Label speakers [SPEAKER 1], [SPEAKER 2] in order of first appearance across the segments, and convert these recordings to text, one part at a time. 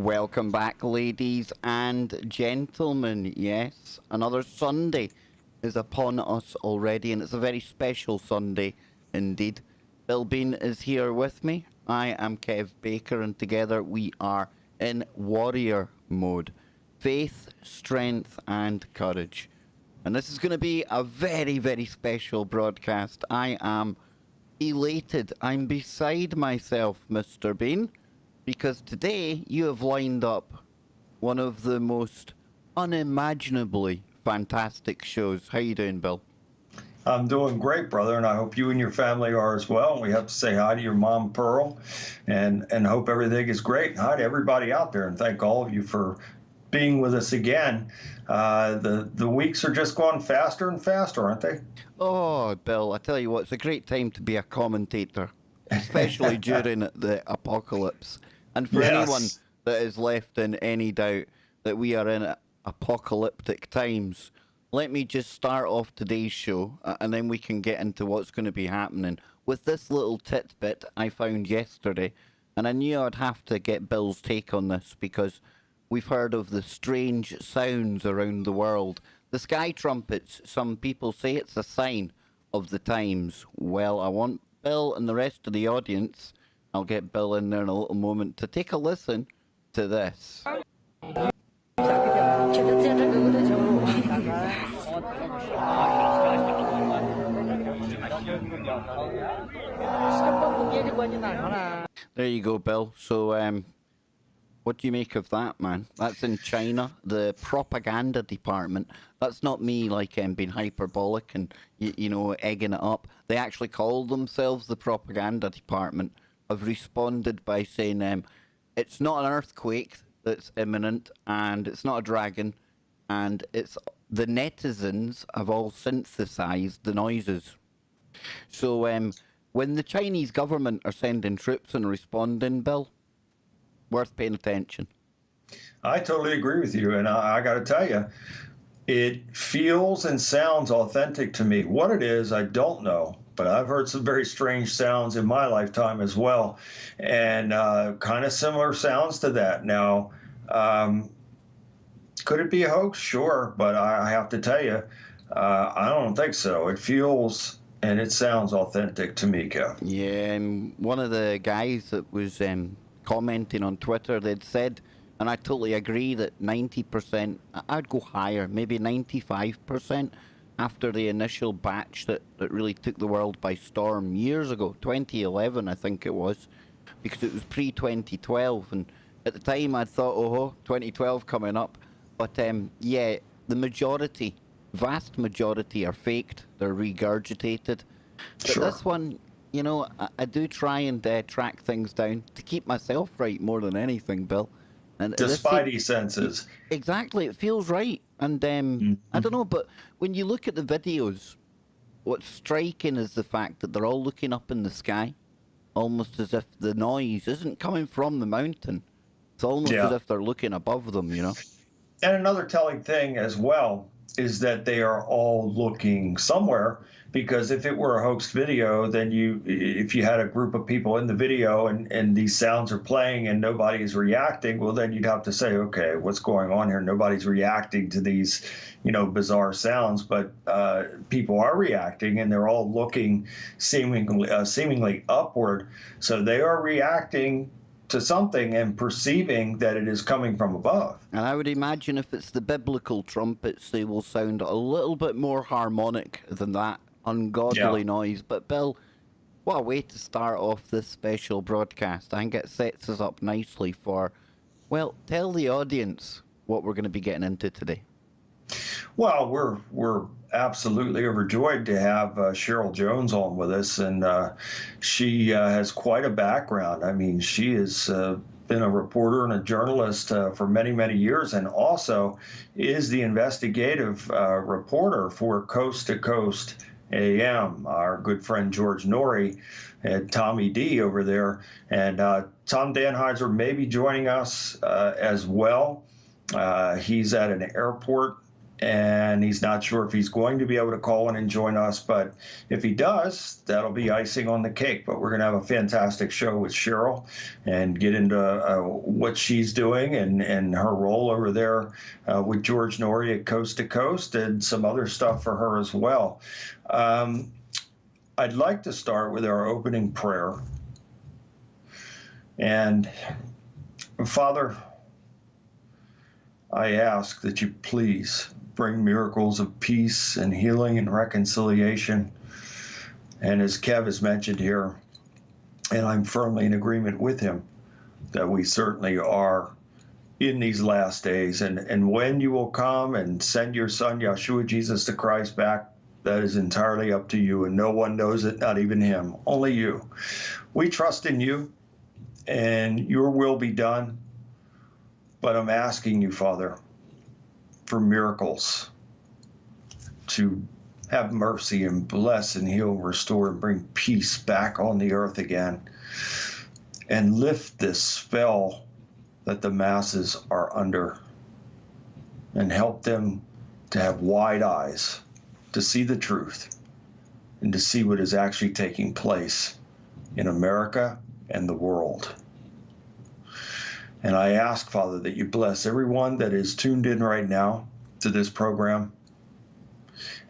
[SPEAKER 1] Welcome back, ladies and gentlemen. Yes, another Sunday is upon us already, and it's a very special Sunday indeed. Bill Bean is here with me. I am Kev Baker, and together we are in warrior mode. Faith, strength, and courage. And this is going to be a very, very special broadcast. I am elated. I'm beside myself, Mr. Bean, because today you have lined up one of the most unimaginably fantastic shows. How you doing, Bill?
[SPEAKER 2] I'm doing great, brother, and I hope you and your family are as well. And we have to say hi to your mom, Pearl, and hope everything is great. Hi to everybody out there, and thank all of you for being with us again. The weeks are just going faster and faster, aren't they?
[SPEAKER 1] Oh, Bill, I tell you what, it's a great time to be a commentator, especially during the apocalypse. And for anyone that is left in any doubt that we are in apocalyptic times, let me just start off today's show, and then we can get into what's going to be happening with this little tidbit I found yesterday. And I knew I'd have to get Bill's take on this because we've heard of the strange sounds around the world. The sky trumpets, some people say it's a sign of the times. Well, I want Bill and the rest of the audience, I'll get Bill in there in a little moment, to take a listen to this. There you go, Bill. So, what do you make of that, man? That's in China, the propaganda department. That's not me, like, being hyperbolic and, you know, egging it up. They actually call themselves the propaganda department. Have responded by saying it's not an earthquake that's imminent, and it's not a dragon, and it's the netizens have all synthesized the noises. So when the Chinese government are sending troops and responding, Bill, worth paying attention.
[SPEAKER 2] I totally agree with you, and I got to tell you, it feels and sounds authentic to me. What it is, I don't know, but I've heard some very strange sounds in my lifetime as well, and kind of similar sounds to that. Now, could it be a hoax? Sure, but I have to tell you, I don't think so. It feels and it sounds authentic to me, Kev.
[SPEAKER 1] Yeah, one of the guys that was commenting on Twitter, they'd said, and I totally agree, that 90%, I'd go higher, maybe 95%, after the initial batch that really took the world by storm years ago, 2011 I think it was, because it was pre-2012, and at the time I thought, 2012 coming up, but yeah, the majority, vast majority are faked, they're regurgitated. But
[SPEAKER 2] Sure.
[SPEAKER 1] this one, you know, I do try and track things down to keep myself right more than anything, Bill. And
[SPEAKER 2] The spidey senses.
[SPEAKER 1] Exactly, it feels right. And I don't know, but when you look at the videos, what's striking is the fact that they're all looking up in the sky, almost as if the noise isn't coming from the mountain. It's almost as if they're looking above them, you know?
[SPEAKER 2] And another telling thing as well is that they are all looking somewhere, because if it were a hoaxed video, then if you had a group of people in the video and these sounds are playing and nobody is reacting, well, then you'd have to say, okay, what's going on here? Nobody's reacting to these, bizarre sounds, but people are reacting, and they're all looking seemingly upward. So they are reacting to something and perceiving that it is coming from above.
[SPEAKER 1] And I would imagine if it's the biblical trumpets, they will sound a little bit more harmonic than that ungodly noise. But Bill, what a way to start off this special broadcast. I think it sets us up nicely for, well, tell the audience what we're going to be getting into today.
[SPEAKER 2] Well, we're absolutely overjoyed to have Cheryll Jones on with us, and she has quite a background. I mean, she has been a reporter and a journalist for many, many years, and also is the investigative reporter for Coast to Coast AM. Our good friend George Norrie and Tommy D over there, and Tom Danheiser may be joining us as well. He's at an airport and he's not sure if he's going to be able to call in and join us, but if he does, that'll be icing on the cake. But we're going to have a fantastic show with Cheryl and get into what she's doing and her role over there with George Norrie at Coast to Coast, and some other stuff for her as well. I'd like to start with our opening prayer. And Father, I ask that you please bring miracles of peace and healing and reconciliation. And as Kev has mentioned here, and I'm firmly in agreement with him, that we certainly are in these last days. And when you will come and send your son, Yeshua Jesus the Christ, back, that is entirely up to you, and no one knows it, not even him, only you. We trust in you, and your will be done. But I'm asking you, Father, for miracles, to have mercy and bless and heal and restore and bring peace back on the earth again, and lift this spell that the masses are under, and help them to have wide eyes to see the truth and to see what is actually taking place in America and the world. And I ask, Father, that you bless everyone that is tuned in right now to this program,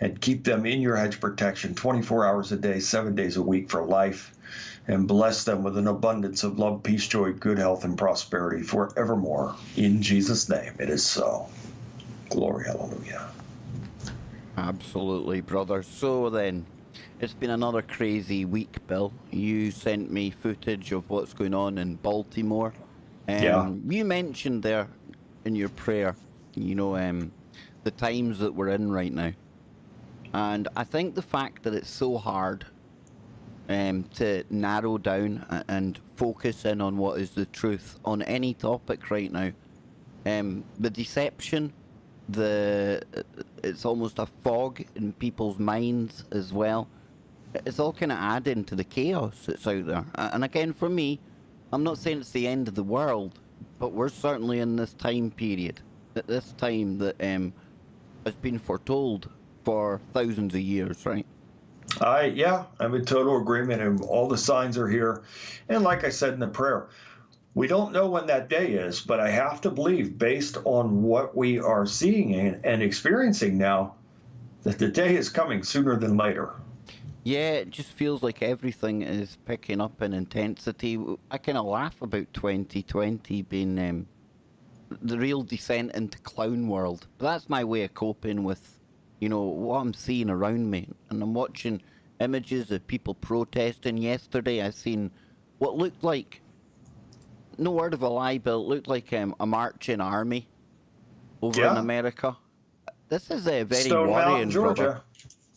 [SPEAKER 2] and keep them in your hedge protection 24 hours a day, 7 days a week for life, and bless them with an abundance of love, peace, joy, good health, and prosperity forevermore. In Jesus' name, it is so. Glory, hallelujah.
[SPEAKER 1] Absolutely, brother. So then, it's been another crazy week, Bill. You sent me footage of what's going on in Baltimore.
[SPEAKER 2] Yeah.
[SPEAKER 1] You mentioned there in your prayer, the times that we're in right now. And I think the fact that it's so hard to narrow down and focus in on what is the truth on any topic right now, the deception, it's almost a fog in people's minds as well. It's all kind of adding to the chaos that's out there. And again, for me, I'm not saying it's the end of the world, but we're certainly in this time period, at this time that has been foretold for thousands of years, right?
[SPEAKER 2] I'm in total agreement, and all the signs are here. And like I said in the prayer, we don't know when that day is, but I have to believe, based on what we are seeing and experiencing now, that the day is coming sooner than later.
[SPEAKER 1] Yeah, it just feels like everything is picking up in intensity. I kind of laugh about 2020 being the real descent into clown world. But that's my way of coping with, what I'm seeing around me. And I'm watching images of people protesting. Yesterday I seen what looked like, no word of a lie, Bill, it looked like a marching army over in America. This is a very
[SPEAKER 2] Stone
[SPEAKER 1] worrying,
[SPEAKER 2] Mountain, Georgia.
[SPEAKER 1] brother.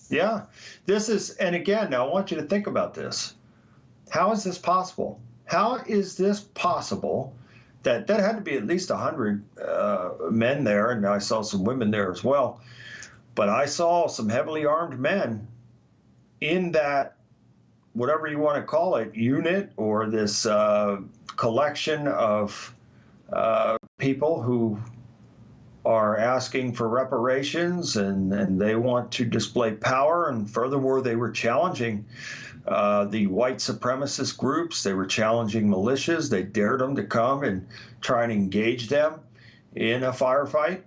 [SPEAKER 2] Yeah, this is, and again, now I want you to think about this. How is this possible? How is this possible that had to be at least 100 men there, and I saw some women there as well, but I saw some heavily armed men in that, whatever you want to call it, unit, or this collection of people who are asking for reparations, and they want to display power. And furthermore, they were challenging the white supremacist groups. They were challenging militias. They dared them to come and try and engage them in a firefight.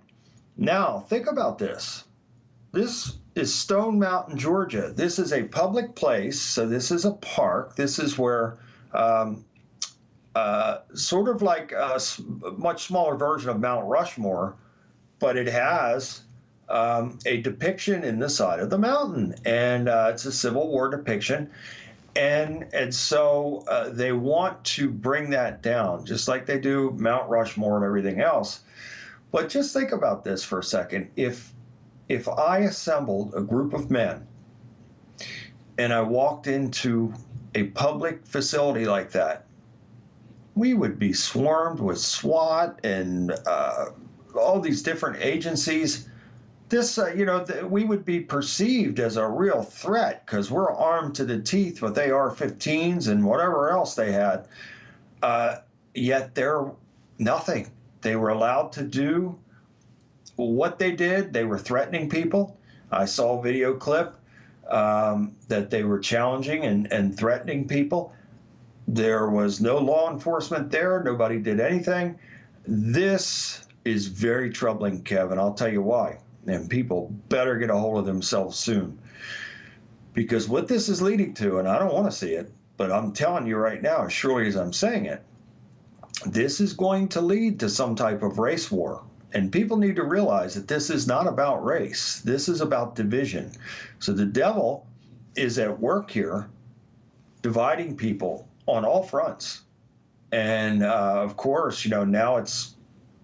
[SPEAKER 2] Now, think about this. This is Stone Mountain, Georgia. This is a public place, so this is a park. This is where sort of like a much smaller version of Mount Rushmore, but it has a depiction in the side of the mountain, and it's a Civil War depiction. And so they want to bring that down, just like they do Mount Rushmore and everything else. But just think about this for a second. If I assembled a group of men and I walked into a public facility like that, we would be swarmed with SWAT and all these different agencies. This, we would be perceived as a real threat because we're armed to the teeth with AR-15s and whatever else they had. Yet they're nothing. They were allowed to do what they did, they were threatening people. I saw a video clip that they were challenging and threatening people. There was no law enforcement there. Nobody did anything. This is very troubling, Kevin. I'll tell you why. And people better get a hold of themselves soon. Because what this is leading to, and I don't want to see it, but I'm telling you right now, as surely as I'm saying it, this is going to lead to some type of race war. And people need to realize that this is not about race. This is about division. So the devil is at work here, dividing people on all fronts. And of course, now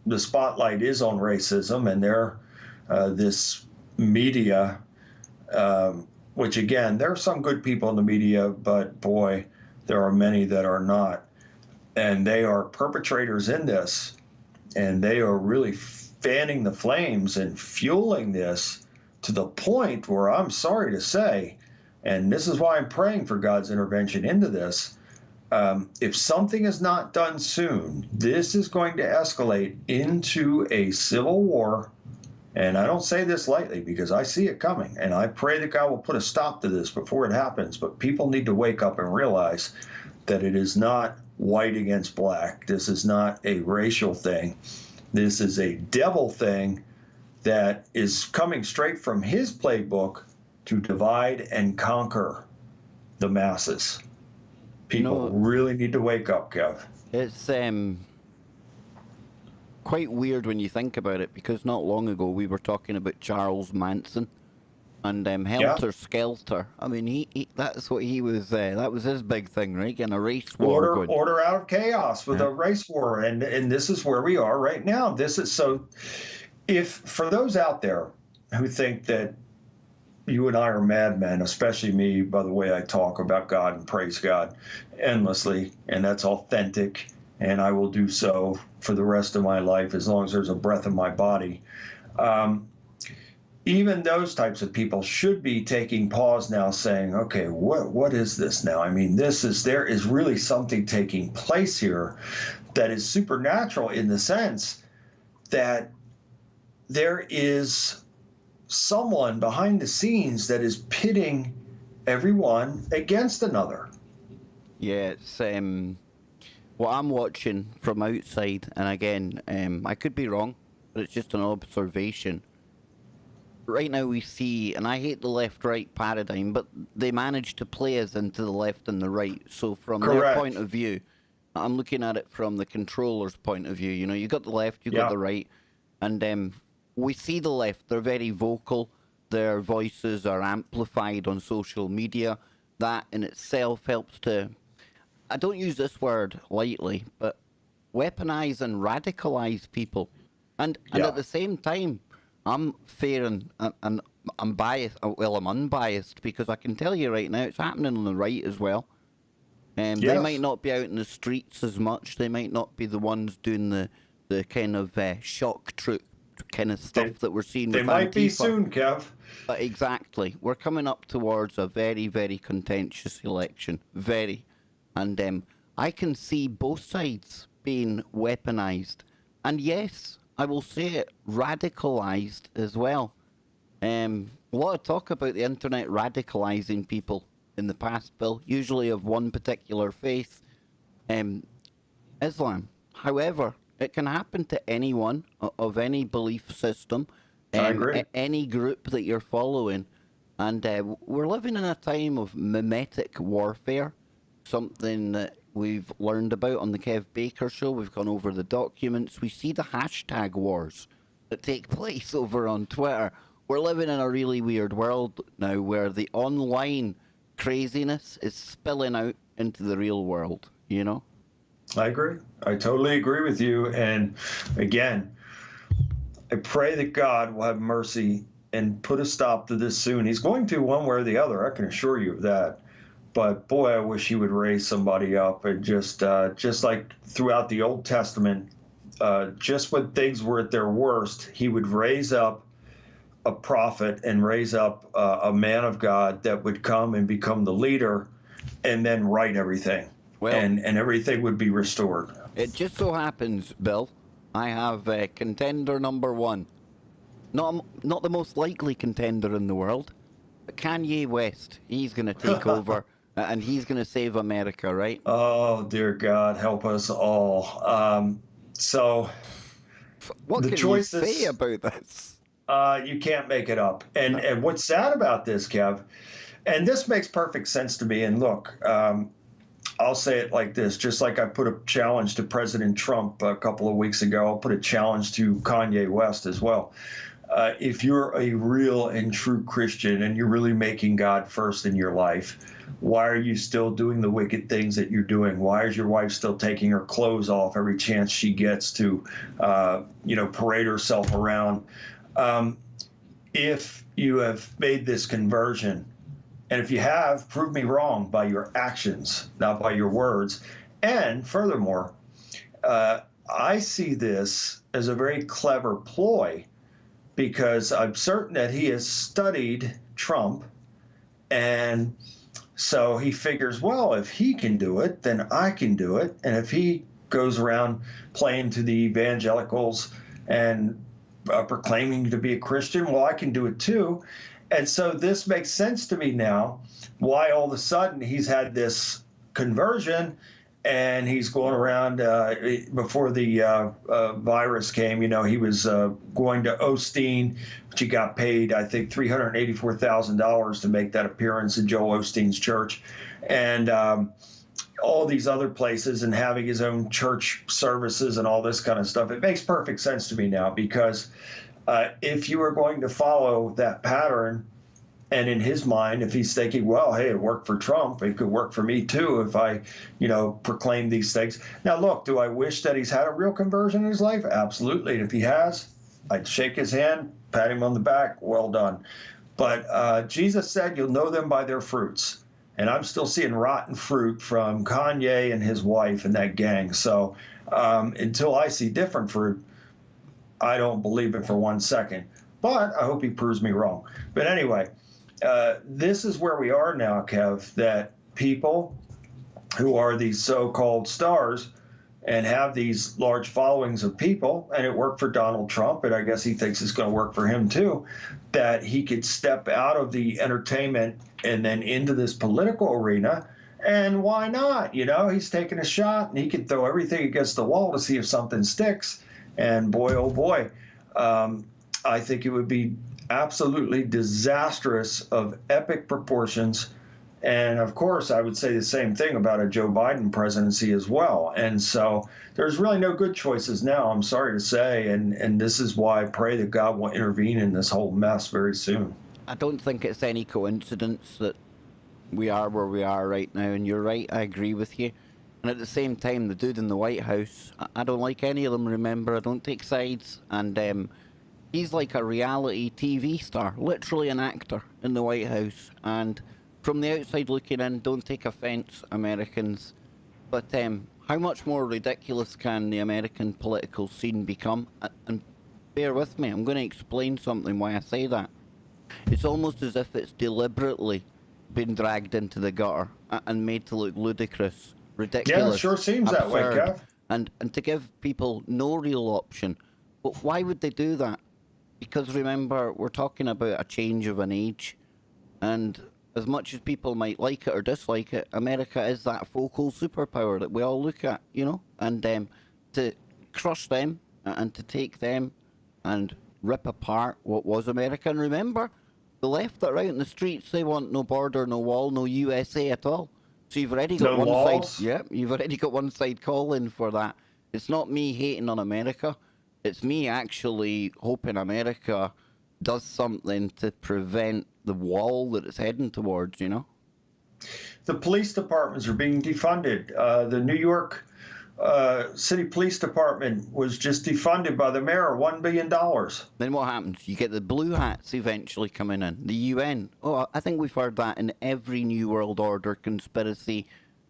[SPEAKER 2] the spotlight is on racism, and this media, which again, there are some good people in the media, but boy, there are many that are not. And they are perpetrators in this, and they are really fanning the flames and fueling this to the point where I'm sorry to say, and this is why I'm praying for God's intervention into this, if something is not done soon, this is going to escalate into a civil war. And I don't say this lightly because I see it coming, and I pray that God will put a stop to this before it happens. But people need to wake up and realize that it is not white against black. This is not a racial thing. This is a devil thing that is coming straight from his playbook to divide and conquer the masses. People really need to wake up, Kev.
[SPEAKER 1] It's quite weird when you think about it, because not long ago we were talking about Charles Manson and Helter Skelter. I mean, he that's what he was. That was his big thing, right? Getting a race war
[SPEAKER 2] order out of chaos with a race war, and this is where we are right now. This is so. If for those out there who think that you and I are madmen, especially me, by the way I talk about God and praise God endlessly, and that's authentic, and I will do so for the rest of my life as long as there's a breath in my body. Even those types of people should be taking pause now, saying, okay, what is this now? I mean, there is really something taking place here that is supernatural, in the sense that there is someone behind the scenes that is pitting everyone against another.
[SPEAKER 1] Yeah, it's what I'm watching from outside, and again, I could be wrong, but it's just an observation. Right now we see, and I hate the left-right paradigm, but they manage to play us into the left and the right. So from their point of view, I'm looking at it from the controller's point of view. You got the left, you got the right, and we see the left. They're very vocal. Their voices are amplified on social media. That in itself helps to, I don't use this word lightly, but weaponize and radicalize people. And at the same time, I'm fair and I'm biased. Well, I'm unbiased, because I can tell you right now it's happening on the right as well. They might not be out in the streets as much. They might not be the ones doing the kind of shock troop kind of stuff that we're seeing.
[SPEAKER 2] They might be soon, Kev.
[SPEAKER 1] But exactly, we're coming up towards a very, very contentious election. Very, and I can see both sides being weaponized, and yes, I will say it, radicalized as well. A lot of talk about the internet radicalizing people in the past, Bill, usually of one particular faith, Islam. However, it can happen to anyone of any belief system, any group that you're following. And we're living in a time of mimetic warfare, something that we've learned about on the Kev Baker Show. We've gone over the documents. We see the hashtag wars that take place over on Twitter. We're living in a really weird world now, where the online craziness is spilling out into the real world,
[SPEAKER 2] I agree. I totally agree with you. And again, I pray that God will have mercy and put a stop to this soon. He's going to, one way or the other, I can assure you of that. But boy, I wish he would raise somebody up, and just like throughout the Old Testament, just when things were at their worst, he would raise up a prophet and raise up a man of God that would come and become the leader, and then right everything, and everything would be restored.
[SPEAKER 1] It just so happens, Bill, I have contender number one. Not the most likely contender in the world, but Kanye West. He's going to take over, and he's going to save America, right?
[SPEAKER 2] Oh, dear God, help us all. So
[SPEAKER 1] What
[SPEAKER 2] the
[SPEAKER 1] can you say
[SPEAKER 2] choices,
[SPEAKER 1] about this?
[SPEAKER 2] you can't make it up. And
[SPEAKER 1] No.
[SPEAKER 2] and what's sad about this, Kev, and this makes perfect sense to me. And look, I'll say it like this, just like I put a challenge to President Trump a couple of weeks ago, I'll put a challenge to Kanye West as well. If you're a real and true Christian and you're really making God first in your life, why are you still doing the wicked things that you're doing? Why is your wife still taking her clothes off every chance she gets to, parade herself around? If you have made this conversion, and if you have, prove me wrong by your actions, not by your words. And furthermore, I see this as a very clever ploy because I'm certain that he has studied Trump. And so he figures, well, if he can do it, then I can do it. And if he goes around playing to the evangelicals and proclaiming to be a Christian, well, I can do it too. And so this makes sense to me now why all of a sudden he's had this conversion and he's going around before the virus came. He was going to Osteen, which he got paid, I think, $384,000 to make that appearance in Joel Osteen's church, and all these other places, and having his own church services and all this kind of stuff. It makes perfect sense to me now because if you are going to follow that pattern, and in his mind, if he's thinking, well, hey, it worked for Trump, it could work for me too if I, proclaim these things. Now, look, do I wish that he's had a real conversion in his life? Absolutely. And if he has, I'd shake his hand, pat him on the back, well done. But Jesus said, you'll know them by their fruits. And I'm still seeing rotten fruit from Kanye and his wife and that gang. So until I see different fruit, I don't believe it for 1 second. But I hope he proves me wrong. But anyway, this is where we are now, Kev, that people who are these so-called stars and have these large followings of people, and it worked for Donald Trump, and I guess he thinks it's going to work for him too, that he could step out of the entertainment and then into this political arena. And why not? He's taking a shot and he can throw everything against the wall to see if something sticks. And boy, oh boy, I think it would be absolutely disastrous of epic proportions. And of course, I would say the same thing about a Joe Biden presidency as well. And so there's really no good choices now, I'm sorry to say. And this is why I pray that God will intervene in this whole mess very soon.
[SPEAKER 1] I don't think it's any coincidence that we are where we are right now. And you're right, I agree with you. And at the same time, the dude in the White House, I don't like any of them, remember? I don't take sides. And he's like a reality TV star, literally an actor in the White House. And from the outside looking in, don't take offense, Americans, but how much more ridiculous can the American political scene become? And bear with me, I'm going to explain something why I say that. It's almost as if it's deliberately been dragged into the gutter and made to look ludicrous, ridiculous.
[SPEAKER 2] Yeah, it sure seems
[SPEAKER 1] absurd,
[SPEAKER 2] that way, Kev.
[SPEAKER 1] and to give people no real option. But why would they do that? Because remember, we're talking about a change of an age, and as much as people might like it or dislike it, America is that focal superpower that we all look at, and to crush them and to take them and rip apart what was America. And remember, the left that are out in the streets, they want no border, no wall, no USA at all. So you've already got
[SPEAKER 2] No
[SPEAKER 1] one
[SPEAKER 2] walls?
[SPEAKER 1] side. Yeah, you've already got one side calling for that. It's not me hating on America. It's me actually hoping America does something to prevent the wall that it's heading towards,
[SPEAKER 2] The police departments are being defunded. The New York City Police Department was just defunded by the mayor, $1 billion.
[SPEAKER 1] Then what happens? You get the blue hats eventually coming in. The UN. Oh, I think we've heard that in every New World Order conspiracy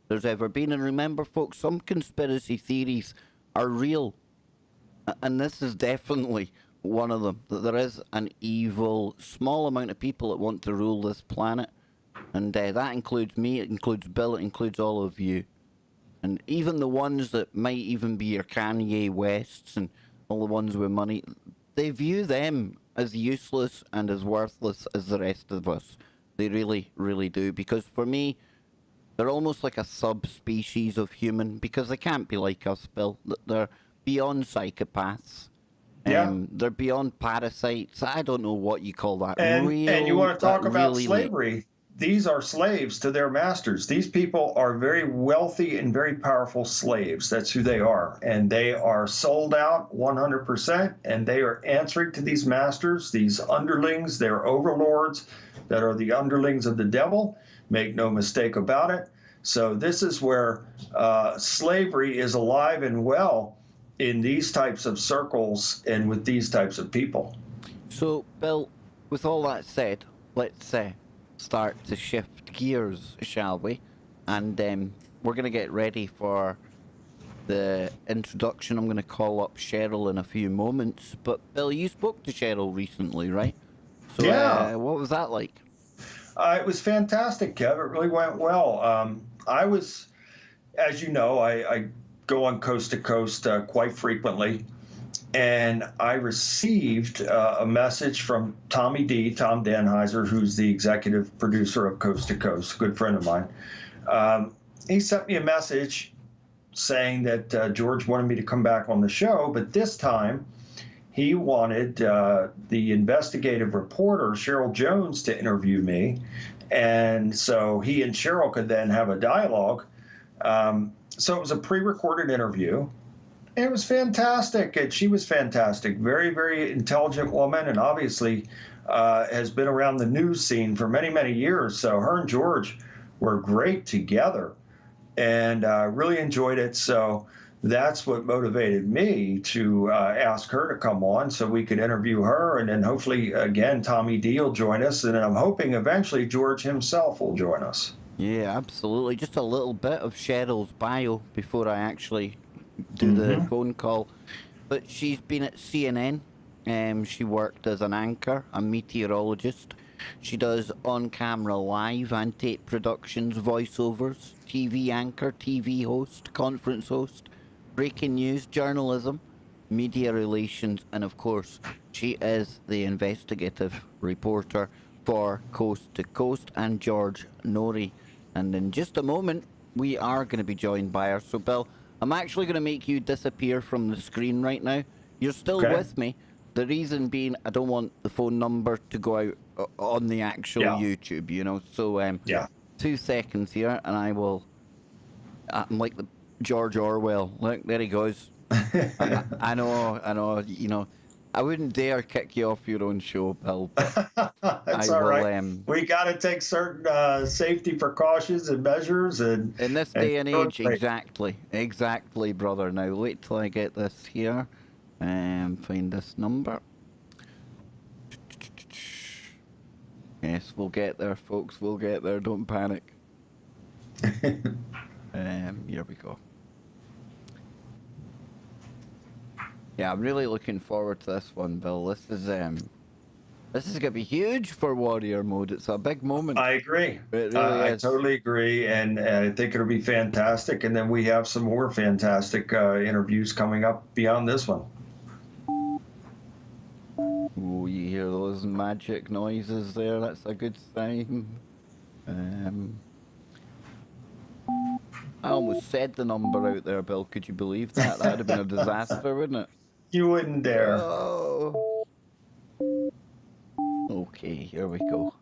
[SPEAKER 1] there's ever been. And remember, folks, some conspiracy theories are real. And this is definitely one of them. That there is an evil, small amount of people that want to rule this planet. And that includes me, it includes Bill, it includes all of you. And even the ones that might even be your Kanye Wests and all the ones with money, they view them as useless and as worthless as the rest of us. They really, really do. Because for me, they're almost like a subspecies of human because they can't be like us, Bill. They're beyond psychopaths.
[SPEAKER 2] Yeah.
[SPEAKER 1] They're beyond parasites. I don't know what you call that.
[SPEAKER 2] And you want to
[SPEAKER 1] That
[SPEAKER 2] talk about
[SPEAKER 1] really,
[SPEAKER 2] slavery? These are slaves to their masters. These people are very wealthy and very powerful slaves. That's who they are. And they are sold out 100%. And they are answering to these masters, these underlings, their overlords that are the underlings of the devil. Make no mistake about it. So this is where slavery is alive and well in these types of circles and with these types of people.
[SPEAKER 1] So, Bill, with all that said, let's start to shift gears, shall we? And we're going to get ready for the introduction. I'm going to call up Cheryll in a few moments. But, Bill, you spoke to Cheryll recently, right? So,
[SPEAKER 2] Yeah.
[SPEAKER 1] what was that like?
[SPEAKER 2] It was fantastic, Kev. It really went well. I was, as you know, I go on Coast to Coast quite frequently. And I received a message from Tom Danheiser, who's the executive producer of Coast to Coast, a good friend of mine. He sent me a message saying that George wanted me to come back on the show, but this time he wanted the investigative reporter, Cheryll Jones, to interview me. And so he and Cheryll could then have a dialogue. So it was a pre-recorded interview. It was fantastic, and she was fantastic. Very, very intelligent woman, and obviously has been around the news scene for many, many years. So her and George were great together, and really enjoyed it. So that's what motivated me to ask her to come on so we could interview her, and then hopefully, again, Tommy D will join us, and I'm hoping eventually George himself will join us.
[SPEAKER 1] Yeah, absolutely. Just a little bit of Cheryl's bio before I actually do the phone call. But she's been at CNN. She worked as an anchor, a meteorologist. She does on-camera live and tape productions, voiceovers, TV anchor, TV host, conference host, breaking news, journalism, media relations, and of course, she is the investigative reporter for Coast to Coast and George Norrie. And in just a moment, we are going to be joined by her. So, Bill, I'm actually going to make you disappear from the screen right now. You're still with me. The reason being, I don't want the phone number to go out on the actual YouTube, you know. So, 2 seconds here, and I will. I'm like the George Orwell. Look, there he goes. I know. You know, I wouldn't dare kick you off your own show, Bill.
[SPEAKER 2] That's all right. We got to take certain safety precautions and measures, and
[SPEAKER 1] in this day and age, exactly, brother. Now wait till I get this here, and find this number. Yes, we'll get there, folks. We'll get there. Don't panic. Here we go. Yeah, I'm really looking forward to this one, Bill. This is gonna be huge for Warrior Mode. It's a big moment.
[SPEAKER 2] I agree.
[SPEAKER 1] It really is.
[SPEAKER 2] I totally agree, and I think it'll be fantastic. And then we have some more fantastic interviews coming up beyond this one.
[SPEAKER 1] Oh, you hear those magic noises there? That's a good sign. I almost said the number out there, Bill. Could you believe that? That'd have been a disaster, wouldn't it?
[SPEAKER 2] You wouldn't dare.
[SPEAKER 1] Oh. Okay, here we go.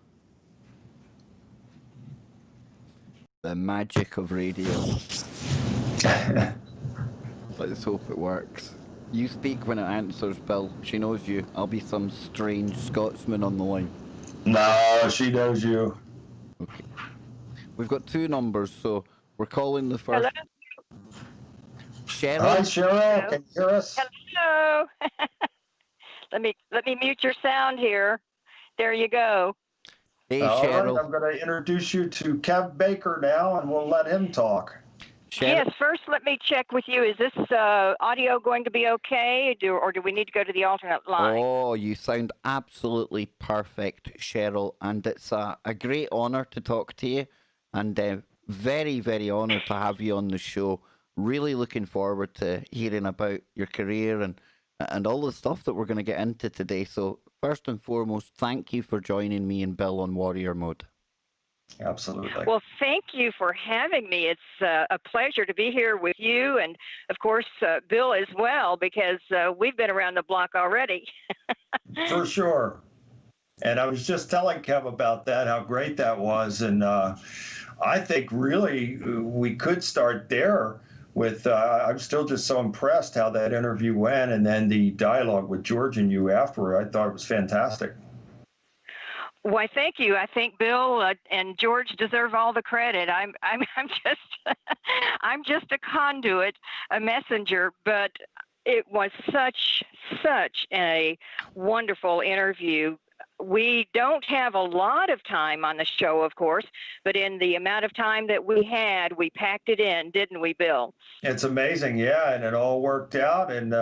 [SPEAKER 1] The magic of radio. Let's hope it works. You speak when it answers, Bill. She knows you. I'll be some strange Scotsman on the line.
[SPEAKER 2] No, she knows you.
[SPEAKER 1] Okay. We've got 2 numbers, so we're calling the first.
[SPEAKER 3] Hello?
[SPEAKER 1] Cheryll.
[SPEAKER 2] Hi, Cheryll. Can you hear us?
[SPEAKER 3] Hello. let me mute your sound here. There you go.
[SPEAKER 1] Hey,
[SPEAKER 2] All
[SPEAKER 1] Cheryll.
[SPEAKER 2] right, I'm going to introduce you to Kev Baker now, and we'll let him talk.
[SPEAKER 3] Yes, first let me check with you. Is this audio going to be okay, or do we need to go to the alternate line?
[SPEAKER 1] Oh, you sound absolutely perfect, Cheryll, and it's a great honour to talk to you, and very, very honoured to have you on the show. Really looking forward to hearing about your career and all the stuff that we're going to get into today. So first and foremost, thank you for joining me and Bill on Warrior Mode.
[SPEAKER 2] Absolutely.
[SPEAKER 3] Well, thank you for having me. It's a pleasure to be here with you, and of course, Bill as well, because we've been around the block already.
[SPEAKER 2] For sure. And I was just telling Kev about that, how great that was. And I think really we could start there with, I'm still just so impressed how that interview went. And then the dialogue with George and you afterward, I thought it was fantastic.
[SPEAKER 3] Why, thank you. I think Bill and George deserve all the credit. I'm just I'm just a conduit, a messenger, but it was such a wonderful interview. We don't have a lot of time on the show, of course, but in the amount of time that we had, we packed it in, didn't we, Bill?
[SPEAKER 2] It's amazing, yeah, and it all worked out. And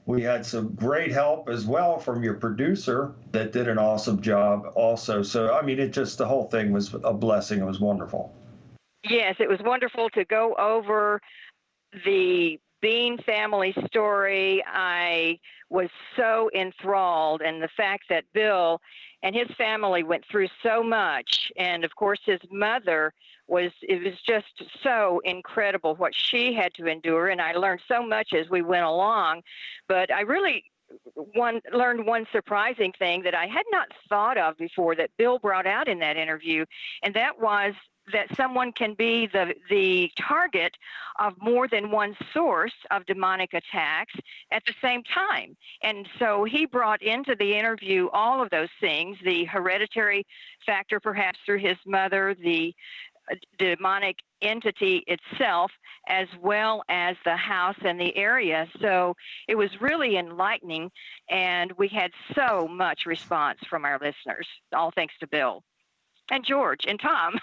[SPEAKER 2] we had some great help as well from your producer that did an awesome job also. So, I mean, the whole thing was a blessing. It was wonderful.
[SPEAKER 3] Yes, it was wonderful to go over the Bean family story. I was so enthralled, and the fact that Bill and his family went through so much, and of course his mother it was just so incredible what she had to endure, and I learned so much as we went along. But I really learned one surprising thing that I had not thought of before that Bill brought out in that interview, and that was that someone can be the target of more than one source of demonic attacks at the same time. And so he brought into the interview all of those things, the hereditary factor perhaps through his mother, the demonic entity itself, as well as the house and the area. So it was really enlightening, and we had so much response from our listeners, all thanks to Bill and George and Tom.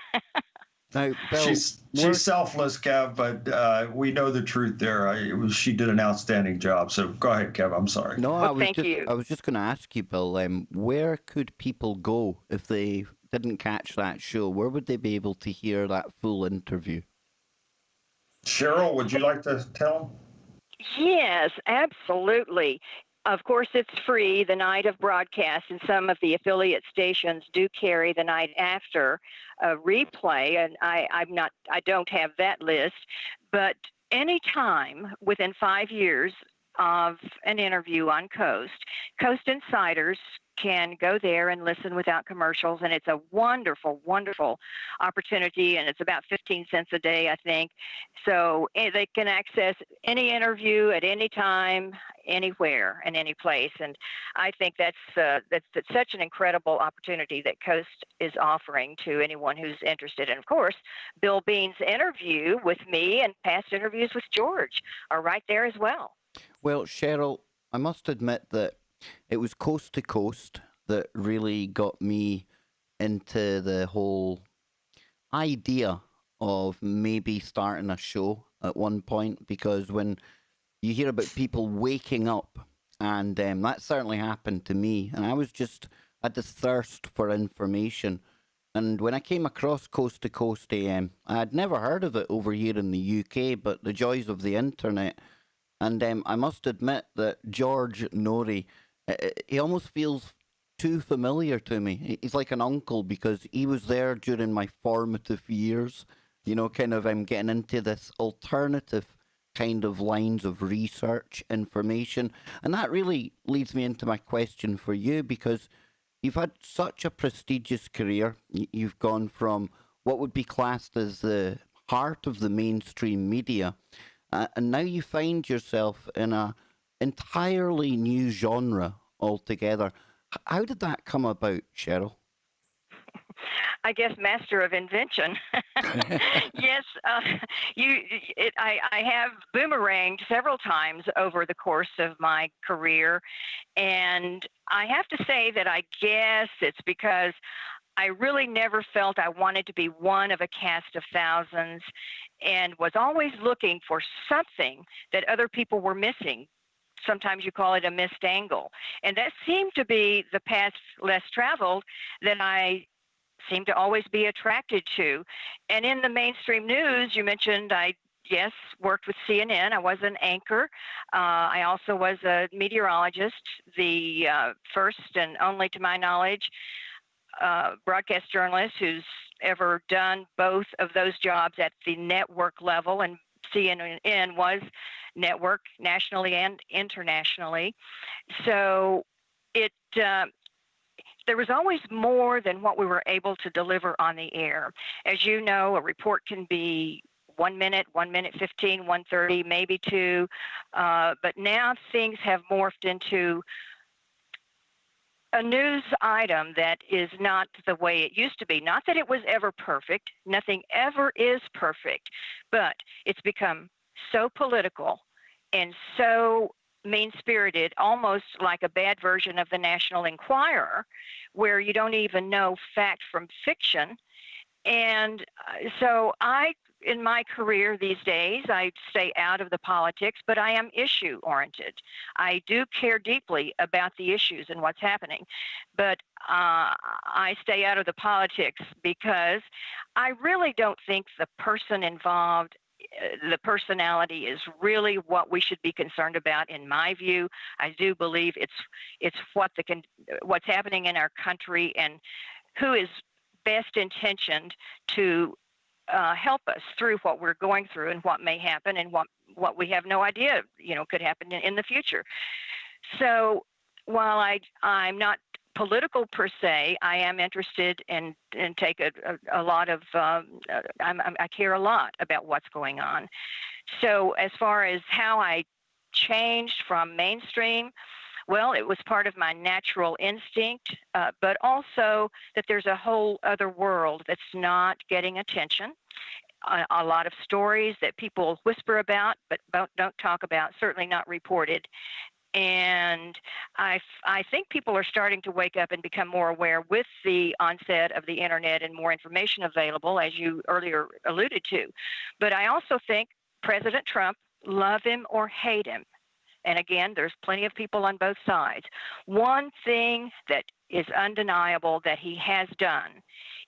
[SPEAKER 1] Now, Bill,
[SPEAKER 2] she's selfless, Kev, but we know the truth there. She did an outstanding job. So go ahead, Kev. I'm sorry.
[SPEAKER 1] No,
[SPEAKER 3] well, thank you.
[SPEAKER 1] I was just going to ask you, Bill, where could people go if they didn't catch that show? Where would they be able to hear that full interview?
[SPEAKER 2] Cheryl, would you like to tell them?
[SPEAKER 3] Yes, absolutely. Of course, it's free the night of broadcast, and some of the affiliate stations do carry the night after a replay, and I don't have that list, but any time within 5 years of an interview on Coast Insiders can go there and listen without commercials, and it's a wonderful, wonderful opportunity, and it's about 15 cents a day, I think. So they can access any interview at any time, anywhere, and any place. And I think that's such an incredible opportunity that Coast is offering to anyone who's interested. And of course, Bill Bean's interview with me and past interviews with George are right there as well.
[SPEAKER 1] Well, Cheryl, I must admit that it was Coast to Coast that really got me into the whole idea of maybe starting a show at one point, because when you hear about people waking up, and that certainly happened to me, and I had this thirst for information. And when I came across Coast to Coast AM, I had never heard of it over here in the UK, but the joys of the internet. And I must admit that George Norrie, he almost feels too familiar to me. He's like an uncle, because he was there during my formative years, kind of getting into this alternative kind of lines of research information. And that really leads me into my question for you, because you've had such a prestigious career. You've gone from what would be classed as the heart of the mainstream media, and now you find yourself in a entirely new genre altogether. How did that come about, Cheryl?
[SPEAKER 3] I guess master of invention. Yes, I have boomeranged several times over the course of my career, and I have to say that I guess it's because I really never felt I wanted to be one of a cast of thousands, and was always looking for something that other people were missing. Sometimes you call it a missed angle. And that seemed to be the path less traveled that I seem to always be attracted to. And in the mainstream news, you mentioned I yes, worked with CNN. I was an anchor. I also was a meteorologist, the first and only, to my knowledge, broadcast journalist who's ever done both of those jobs at the network level. And CNN was network nationally and internationally. So it there was always more than what we were able to deliver on the air. As you know, a report can be 1 minute, 1:15, 1:30, maybe 2. But now things have morphed into a news item that is not the way it used to be. Not that it was ever perfect. Nothing ever is perfect. But it's become so political and so mean-spirited, almost like a bad version of the National Enquirer, where you don't even know fact from fiction. And so in my career these days, I stay out of the politics, but I am issue-oriented. I do care deeply about the issues and what's happening, but I stay out of the politics because I really don't think the person involved, the personality, is really what we should be concerned about. In my view, I do believe it's what's happening in our country and who is best intentioned to help us through what we're going through and what may happen and what we have no idea, could happen in the future. So while I'm not political per se, I am interested and take a lot of, I care a lot about what's going on. So as far as how I changed from mainstream, well, it was part of my natural instinct, but also that there's a whole other world that's not getting attention. A lot of stories that people whisper about, but don't talk about, certainly not reported. And I think people are starting to wake up and become more aware with the onset of the internet and more information available, as you earlier alluded to. But I also think President Trump, love him or hate him, and again, there's plenty of people on both sides. One thing that is undeniable that he has done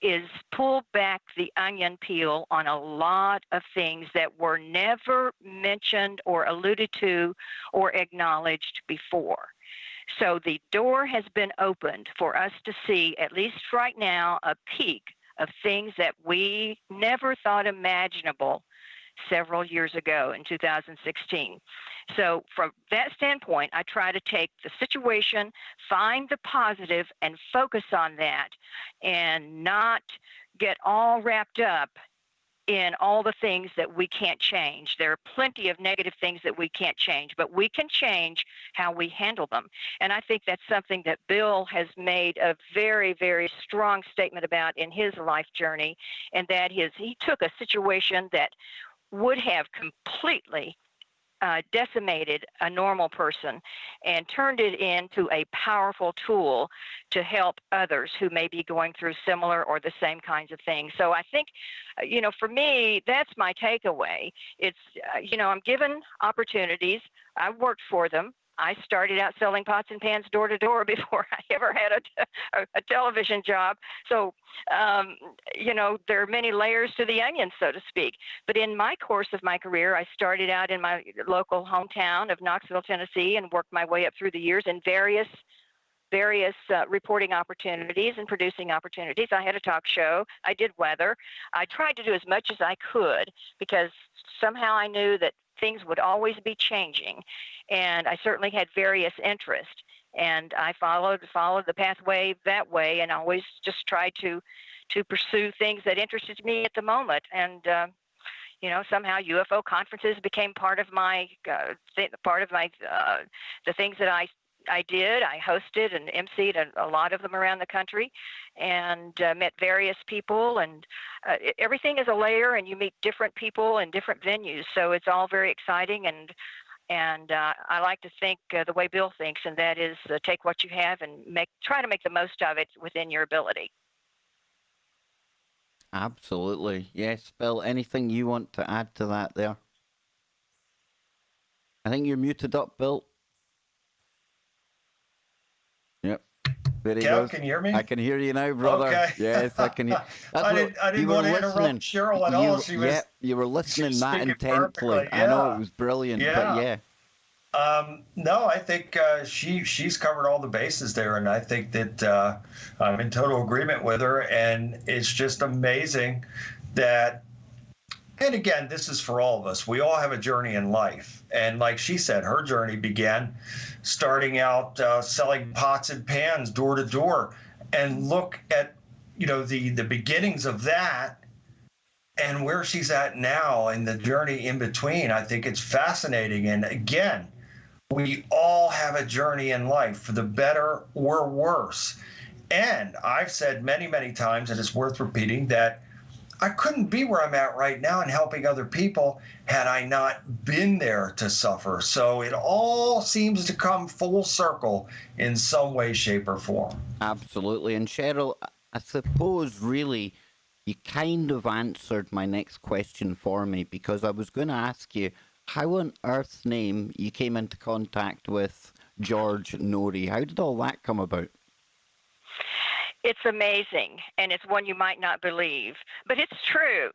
[SPEAKER 3] is pull back the onion peel on a lot of things that were never mentioned or alluded to or acknowledged before. So the door has been opened for us to see, at least right now, a peek of things that we never thought imaginable several years ago in 2016. So from that standpoint, I try to take the situation, find the positive, and focus on that, and not get all wrapped up in all the things that we can't change. There are plenty of negative things that we can't change, but we can change how we handle them. And I think that's something that Bill has made a very, very strong statement about in his life journey, and that is he took a situation that would have completely decimated a normal person and turned it into a powerful tool to help others who may be going through similar or the same kinds of things. So I think, for me, that's my takeaway. It's, I'm given opportunities. I've worked for them. I started out selling pots and pans door to door before I ever had a television job. So, there are many layers to the onion, so to speak. But in my course of my career, I started out in my local hometown of Knoxville, Tennessee, and worked my way up through the years in various reporting opportunities and producing opportunities. I had a talk show. I did weather. I tried to do as much as I could because somehow I knew that things would always be changing, and I certainly had various interests, and I followed the pathway that way, and always just tried to pursue things that interested me at the moment. And somehow UFO conferences became part of my the things that I did. I hosted and emceed a lot of them around the country, and met various people, and everything is a layer, and you meet different people in different venues. So it's all very exciting, and I like to think the way Bill thinks, and that is take what you have and try to make the most of it within your ability.
[SPEAKER 1] Absolutely. Yes, Bill, anything you want to add to that there? I think you're muted up, Bill. Yep. There he
[SPEAKER 2] Kev,
[SPEAKER 1] goes.
[SPEAKER 2] can you hear me?
[SPEAKER 1] I can hear you now, brother.
[SPEAKER 2] Okay.
[SPEAKER 1] Yes, I can hear. That's
[SPEAKER 2] I
[SPEAKER 1] what
[SPEAKER 2] didn't
[SPEAKER 1] you were
[SPEAKER 2] want to
[SPEAKER 1] listening.
[SPEAKER 2] interrupt Cheryl at all. She was,
[SPEAKER 1] you were
[SPEAKER 2] she
[SPEAKER 1] listening
[SPEAKER 2] was
[SPEAKER 1] that
[SPEAKER 2] speaking
[SPEAKER 1] intently.
[SPEAKER 2] perfectly.
[SPEAKER 1] I know it
[SPEAKER 2] Yeah.
[SPEAKER 1] was brilliant, but
[SPEAKER 2] Yeah.
[SPEAKER 1] yeah.
[SPEAKER 2] No, I think she's covered all the bases there, and I think that I'm in total agreement with her. And it's just amazing that, and again, this is for all of us. We all have a journey in life, and like she said, her journey began starting out selling pots and pans door to door, and look at the beginnings of that and where she's at now and the journey in between. I think it's fascinating, and again, we all have a journey in life, for the better or worse. And I've said many, many times, and it's worth repeating, that I couldn't be where I'm at right now and helping other people had I not been there to suffer. So it all seems to come full circle in some way, shape, or form.
[SPEAKER 1] Absolutely. And Cheryl, I suppose really you kind of answered my next question for me, because I was going to ask you how on earth's name you came into contact with George Norrie. How did all that come about?
[SPEAKER 3] It's amazing, and it's one you might not believe, but it's true.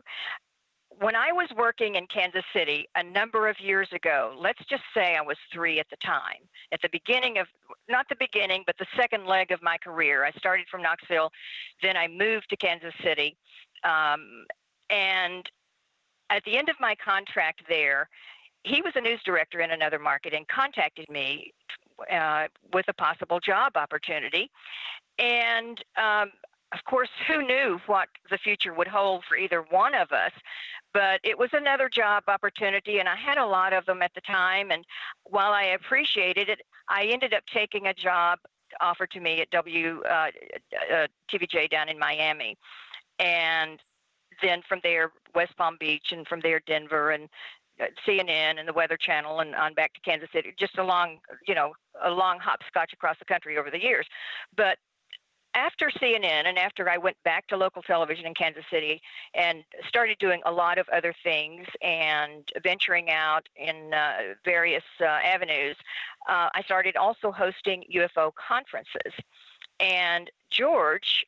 [SPEAKER 3] When I was working in Kansas City a number of years ago, let's just say I was 3 at the time, at the beginning of, not the beginning, but the second leg of my career. I started from Knoxville, then I moved to Kansas City, and at the end of my contract there, he was a news director in another market and contacted me with a possible job opportunity. And of course, who knew what the future would hold for either one of us? But it was another job opportunity, and I had a lot of them at the time. And while I appreciated it, I ended up taking a job offered to me at TVJ down in Miami. And then from there, West Palm Beach, and from there, Denver, and CNN and the Weather Channel, and on back to Kansas City, just a long hopscotch across the country over the years. But after CNN, and after I went back to local television in Kansas City and started doing a lot of other things and venturing out in various avenues, I started also hosting UFO conferences. And George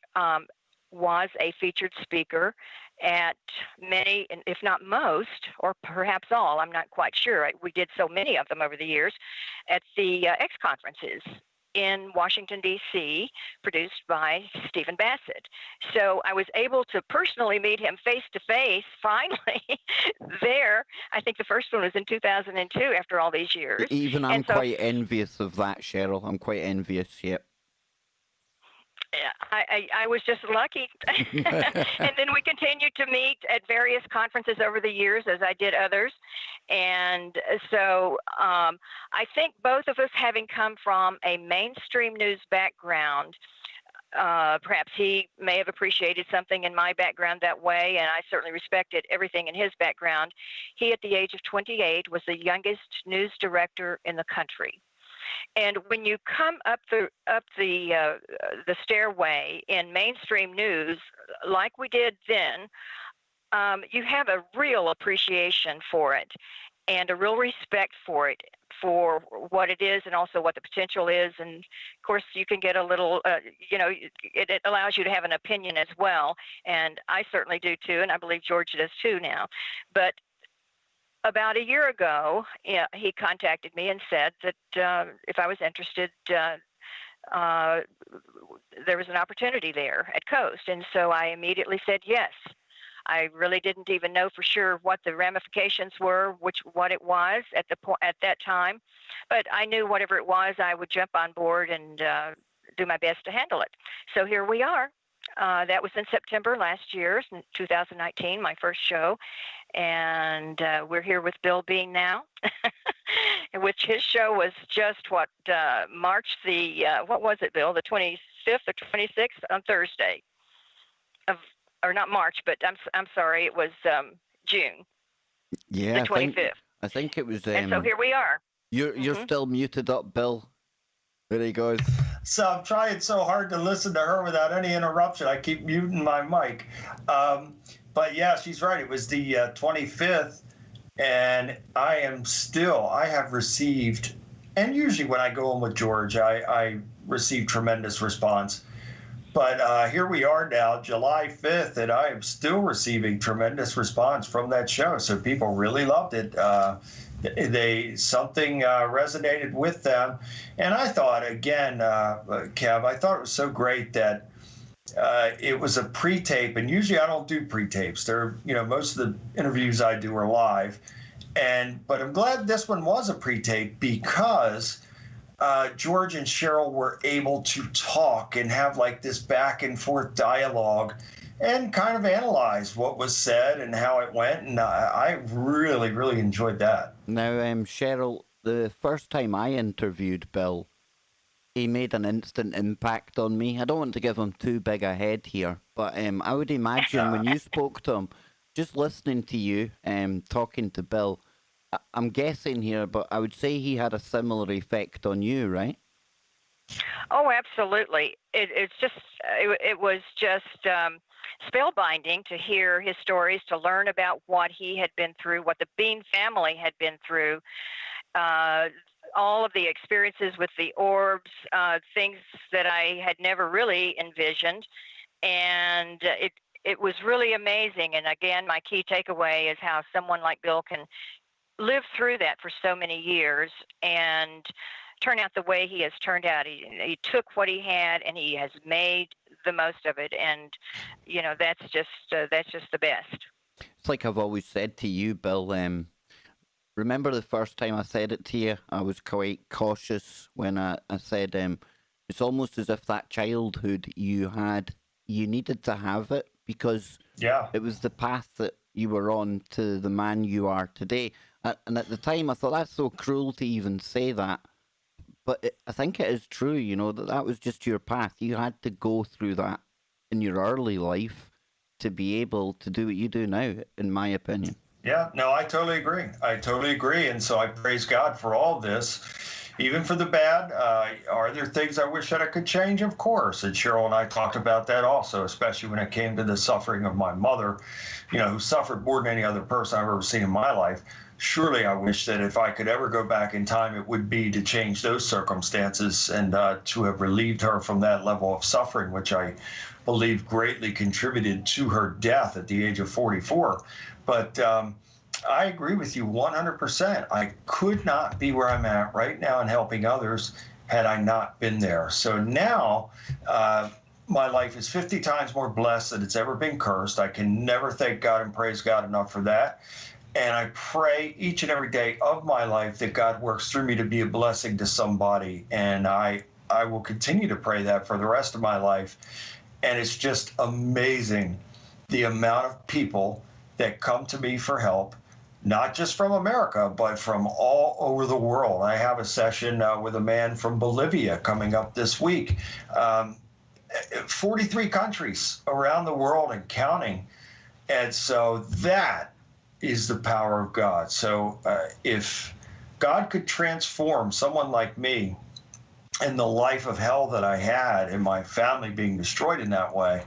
[SPEAKER 3] was a featured speaker at many, if not most, or perhaps all, I'm not quite sure. We did so many of them over the years, at the X conferences in Washington, D.C., produced by Stephen Bassett. So I was able to personally meet him face to face, finally, there. I think the first one was in 2002, after all these years.
[SPEAKER 1] Even I'm quite envious of that, Cheryl. I'm quite envious, yep.
[SPEAKER 3] I was just lucky. And then we continued to meet at various conferences over the years, as I did others. And so I think both of us, having come from a mainstream news background, perhaps he may have appreciated something in my background that way, and I certainly respected everything in his background. He, at the age of 28, was the youngest news director in the country. And when you come up the stairway in mainstream news, like we did then, you have a real appreciation for it and a real respect for it, for what it is and also what the potential is. And of course, you can get a little, it allows you to have an opinion as well. And I certainly do too, and I believe George does too now. But about a year ago, he contacted me and said that if I was interested, there was an opportunity there at Coast. And so I immediately said yes. I really didn't even know for sure what the ramifications were, what it was at that time. But I knew whatever it was, I would jump on board and do my best to handle it. So here we are. That was in September last year, 2019, my first show. And we're here with Bill Bean now, which his show was just March what was it, Bill? The 25th or 26th on Thursday or not March, but I'm sorry, it was June.
[SPEAKER 1] Yeah,
[SPEAKER 3] the 25th.
[SPEAKER 1] I think it was.
[SPEAKER 3] And so here we are.
[SPEAKER 1] You're still muted up, Bill. There he goes.
[SPEAKER 2] So I'm trying so hard to listen to her without any interruption. I keep muting my mic. But yeah, she's right. It was the 25th, and I have received, and usually when I go in with George, I received tremendous response. But here we are now, July 5th, and I am still receiving tremendous response from that show. So people really loved it. Something resonated with them, and I thought, again, Kev, I thought it was so great that it was a pre-tape, and usually I don't do pre-tapes. Most of the interviews I do are live, but I'm glad this one was a pre-tape because George and Cheryl were able to talk and have like this back and forth dialogue and kind of analyze what was said and how it went. And I really, really enjoyed that.
[SPEAKER 1] Now, Cheryl, the first time I interviewed Bill, he made an instant impact on me. I don't want to give him too big a head here, but I would imagine when you spoke to him, just listening to you talking to Bill, I'm guessing here, but I would say he had a similar effect on you, right?
[SPEAKER 3] Oh, absolutely. It was just spellbinding to hear his stories, to learn about what he had been through, what the Bean family had been through, all of the experiences with the orbs, things that I had never really envisioned. And it was really amazing. And again, my key takeaway is how someone like Bill can live through that for so many years and turn out the way he has turned out. He took what he had and he has made the most of it. And, that's just the best.
[SPEAKER 1] It's like I've always said to you, Bill, remember the first time I said it to you? I was quite cautious when I said it's almost as if that childhood you had, you needed to have it because it was the path that you were on to the man you are today. And at the time, I thought that's so cruel to even say that. But I think it is true, that was just your path. You had to go through that in your early life to be able to do what you do now, in my opinion.
[SPEAKER 2] Yeah, no, I totally agree. And so I praise God for all this, even for the bad. Are there things I wish that I could change? Of course. And Cheryl and I talked about that also, especially when it came to the suffering of my mother, who suffered more than any other person I've ever seen in my life. Surely I wish that if I could ever go back in time, it would be to change those circumstances and to have relieved her from that level of suffering, which I believe greatly contributed to her death at the age of 44. But I agree with you 100%. I could not be where I'm at right now and helping others had I not been there. So now my life is 50 times more blessed than it's ever been cursed. I can never thank God and praise God enough for that. And I pray each and every day of my life that God works through me to be a blessing to somebody. And I will continue to pray that for the rest of my life. And it's just amazing the amount of people that come to me for help, not just from America, but from all over the world. I have a session with a man from Bolivia coming up this week. 43 countries around the world and counting. And so that is the power of God. So if God could transform someone like me and the life of hell that I had and my family being destroyed in that way,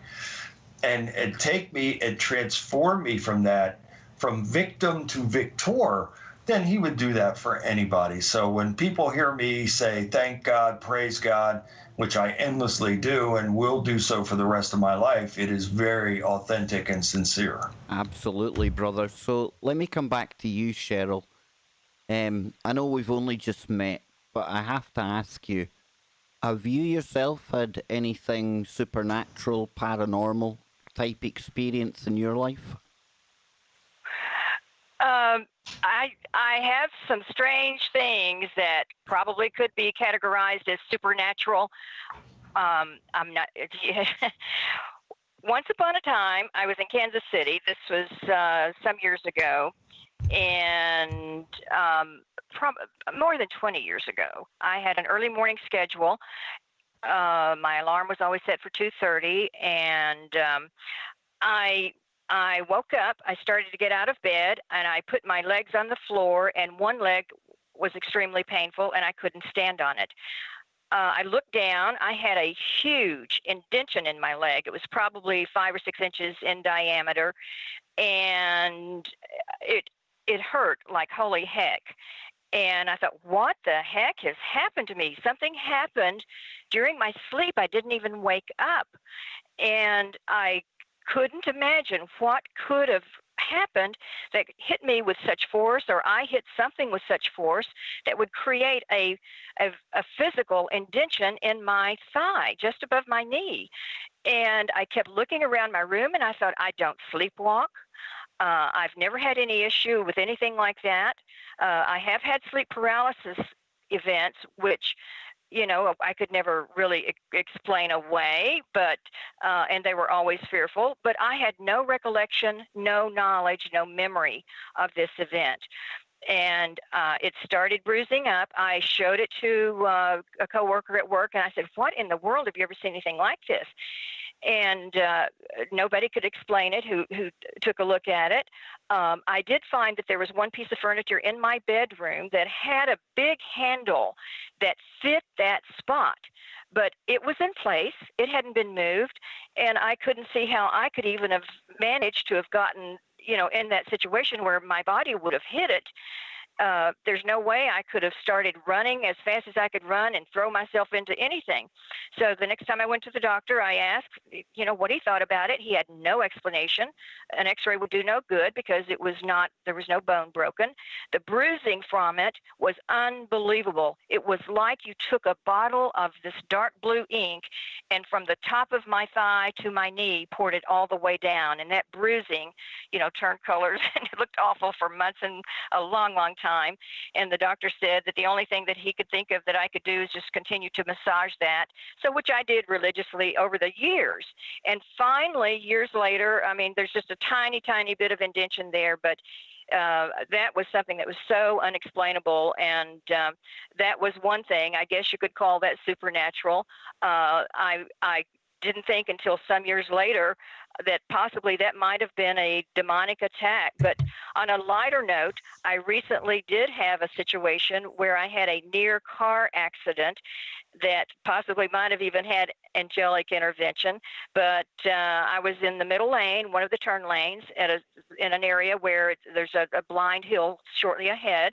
[SPEAKER 2] and take me and transform me from that, from victim to victor, then he would do that for anybody. So when people hear me say, thank God, praise God, which I endlessly do and will do so for the rest of my life, it is very authentic and sincere.
[SPEAKER 1] Absolutely, brother. So let me come back to you, Cheryl. I know we've only just met, but I have to ask you, have you yourself had anything supernatural, paranormal type experience in your life?
[SPEAKER 3] I have some strange things that probably could be categorized as supernatural. I'm not. Once upon a time, I was in Kansas City. This was some years ago, and more than 20 years ago. I had an early morning schedule. My alarm was always set for 2:30, and I woke up, I started to get out of bed, and I put my legs on the floor, and one leg was extremely painful, and I couldn't stand on it. I looked down, I had a huge indentation in my leg. It was probably 5 or 6 inches in diameter, and it hurt like holy heck. And I thought, what the heck has happened to me? Something happened during my sleep. I didn't even wake up. And I couldn't imagine what could have happened that hit me with such force, or I hit something with such force that would create a physical indentation in my thigh, just above my knee. And I kept looking around my room, and I thought, I don't sleepwalk. I've never had any issue with anything like that. I have had sleep paralysis events, which, you know, I could never really explain away, but, and they were always fearful, but I had no recollection, no knowledge, no memory of this event. And it started bruising up. I showed it to a coworker at work, and I said, what in the world, have you ever seen anything like this? And nobody could explain it who took a look at it. I did find that there was one piece of furniture in my bedroom that had a big handle that fit that spot, but it was in place. It hadn't been moved, and I couldn't see how I could even have managed to have gotten, you know, in that situation where my body would have hit it. There's no way I could have started running as fast as I could run and throw myself into anything. So the next time I went to the doctor, I asked, you know, what he thought about it. He had no explanation. An x-ray would do no good because it was not, there was no bone broken. The bruising from it was unbelievable. It was like you took a bottle of this dark blue ink and from the top of my thigh to my knee poured it all the way down. And that bruising, you know, turned colors and it looked awful for months and a long, long time. And the doctor said that the only thing that he could think of that I could do is just continue to massage that. So which I did religiously over the years. And finally, years later, I mean, there's just a tiny, tiny bit of indentation there, but that was something that was so unexplainable. And that was one thing, I guess you could call that supernatural. I didn't think until some years later that possibly that might have been a demonic attack. But on a lighter note, I recently did have a situation where I had a near car accident that possibly might have even had angelic intervention. But I was in the middle lane, one of the turn lanes, in an area where there's a blind hill shortly ahead.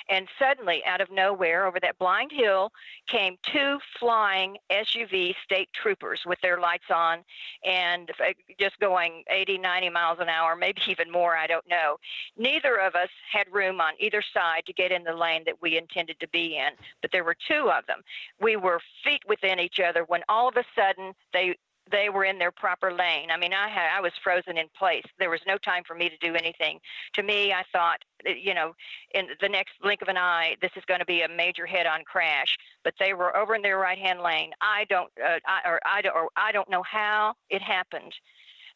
[SPEAKER 3] And suddenly, out of nowhere, over that blind hill, came two flying SUV state troopers with their lights on and just going 80, 90 miles an hour, maybe even more, I don't know. Neither of us had room on either side to get in the lane that we intended to be in, but there were two of them. We were feet within each other when all of a sudden they were in their proper lane. I mean, I was frozen in place. There was no time for me to do anything. To me, I thought, you know, in the next blink of an eye, this is going to be a major head-on crash. But they were over in their right-hand lane. I don't know how it happened,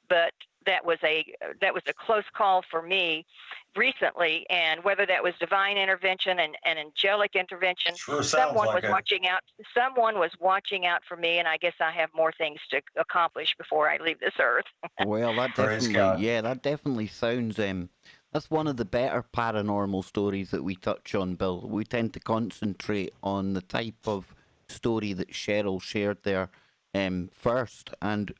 [SPEAKER 3] but that was a close call for me recently. And whether that was divine intervention and angelic intervention,
[SPEAKER 2] Sure
[SPEAKER 3] someone
[SPEAKER 2] sounds like
[SPEAKER 3] was watching out. Someone was watching out for me, and I guess I have more things to accomplish before I leave this earth.
[SPEAKER 1] Well, that
[SPEAKER 2] Praise
[SPEAKER 1] definitely,
[SPEAKER 2] God.
[SPEAKER 1] yeah, that definitely sounds. That's one of the better paranormal stories that we touch on, Bill. We tend to concentrate on the type of story that Cheryll shared there first, and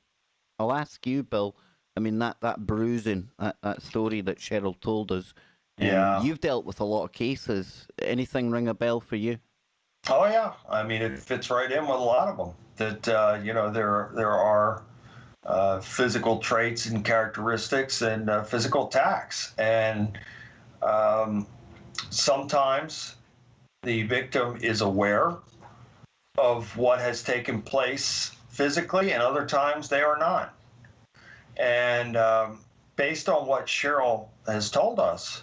[SPEAKER 1] I'll ask you, Bill. I mean, that bruising, that story that Cheryl told us.
[SPEAKER 2] Yeah.
[SPEAKER 1] You've dealt with a lot of cases. Anything ring a bell for you?
[SPEAKER 2] Oh yeah, I mean it fits right in with a lot of them. That you know there are physical traits and characteristics and physical attacks, and sometimes the victim is aware of what has taken place physically, and other times they are not. And based on what Cheryll has told us,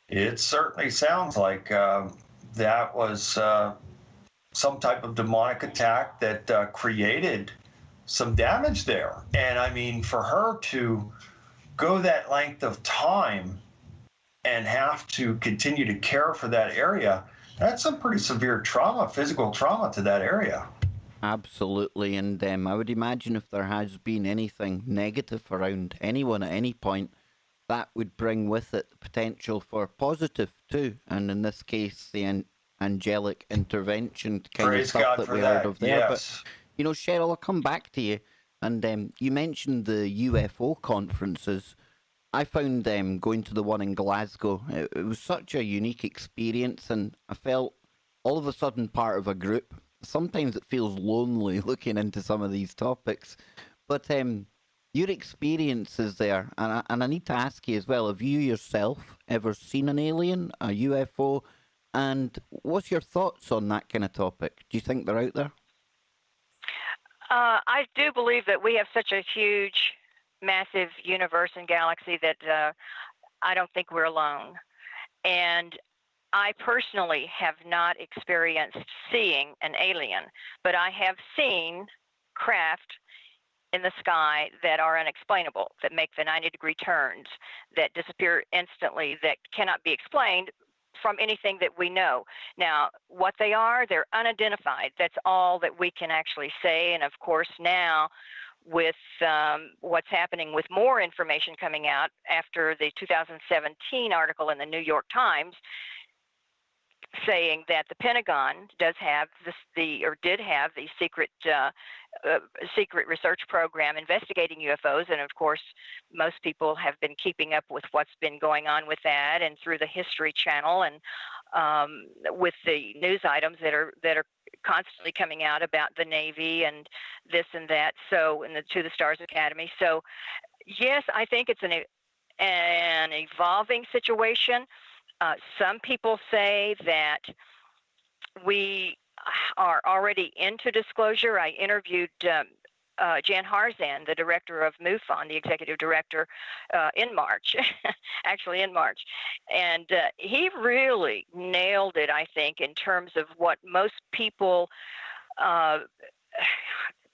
[SPEAKER 2] it certainly sounds like that was some type of demonic attack that created some damage there. And I mean, for her to go that length of time and have to continue to care for that area, that's some pretty severe trauma, physical trauma to that area.
[SPEAKER 1] Absolutely, and I would imagine if there has been anything negative around anyone at any point, that would bring with it the potential for positive too, and in this case, the angelic intervention kind
[SPEAKER 2] Praise
[SPEAKER 1] of stuff
[SPEAKER 2] God
[SPEAKER 1] that
[SPEAKER 2] for
[SPEAKER 1] we
[SPEAKER 2] that.
[SPEAKER 1] heard of there.
[SPEAKER 2] Yes.
[SPEAKER 1] But you know, Cheryl, I'll come back to you, and you mentioned the UFO conferences. I found going to the one in Glasgow. It was such a unique experience, and I felt all of a sudden part of a group. Sometimes it feels lonely looking into some of these topics, but your experiences there, and I need to ask you as well: have you yourself ever seen an alien, a UFO, and what's your thoughts on that kind of topic? Do you think they're out there?
[SPEAKER 3] I do believe that we have such a huge, massive universe and galaxy that I don't think we're alone. And I personally have not experienced seeing an alien, but I have seen craft in the sky that are unexplainable, that make the 90-degree turns, that disappear instantly, that cannot be explained from anything that we know. Now, what they are, they're unidentified. That's all that we can actually say. And of course, now with what's happening with more information coming out after the 2017 article in the New York Times saying that the Pentagon does have did have the secret research program investigating UFOs, and of course, most people have been keeping up with what's been going on with that, and through the History Channel, and with the news items that are constantly coming out about the Navy and this and that. So, and the To the Stars Academy. So, yes, I think it's an evolving situation. Some people say that we are already into disclosure. I interviewed Jan Harzan, the director of MUFON, the executive director, in March, actually in March. And he really nailed it, I think, in terms of what most people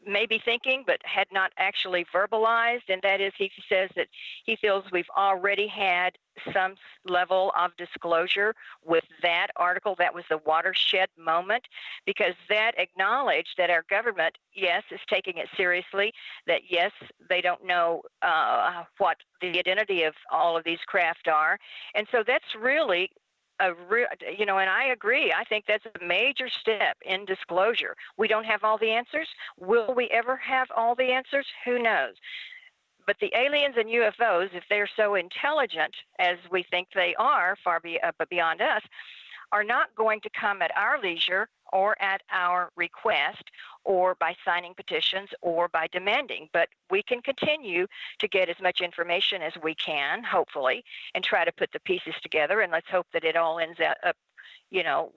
[SPEAKER 3] may be thinking but had not actually verbalized, and that is, he says that he feels we've already had some level of disclosure with that article. That was the watershed moment, because that acknowledged that our government, yes, is taking it seriously, that yes, they don't know what the identity of all of these craft are. And so that's really and I agree. I think that's a major step in disclosure. We don't have all the answers. Will we ever have all the answers? Who knows? But the aliens and UFOs, if they're so intelligent as we think they are, far beyond us, are not going to come at our leisure or at our request or by signing petitions or by demanding. But we can continue to get as much information as we can, hopefully, and try to put the pieces together. And let's hope that it all ends up,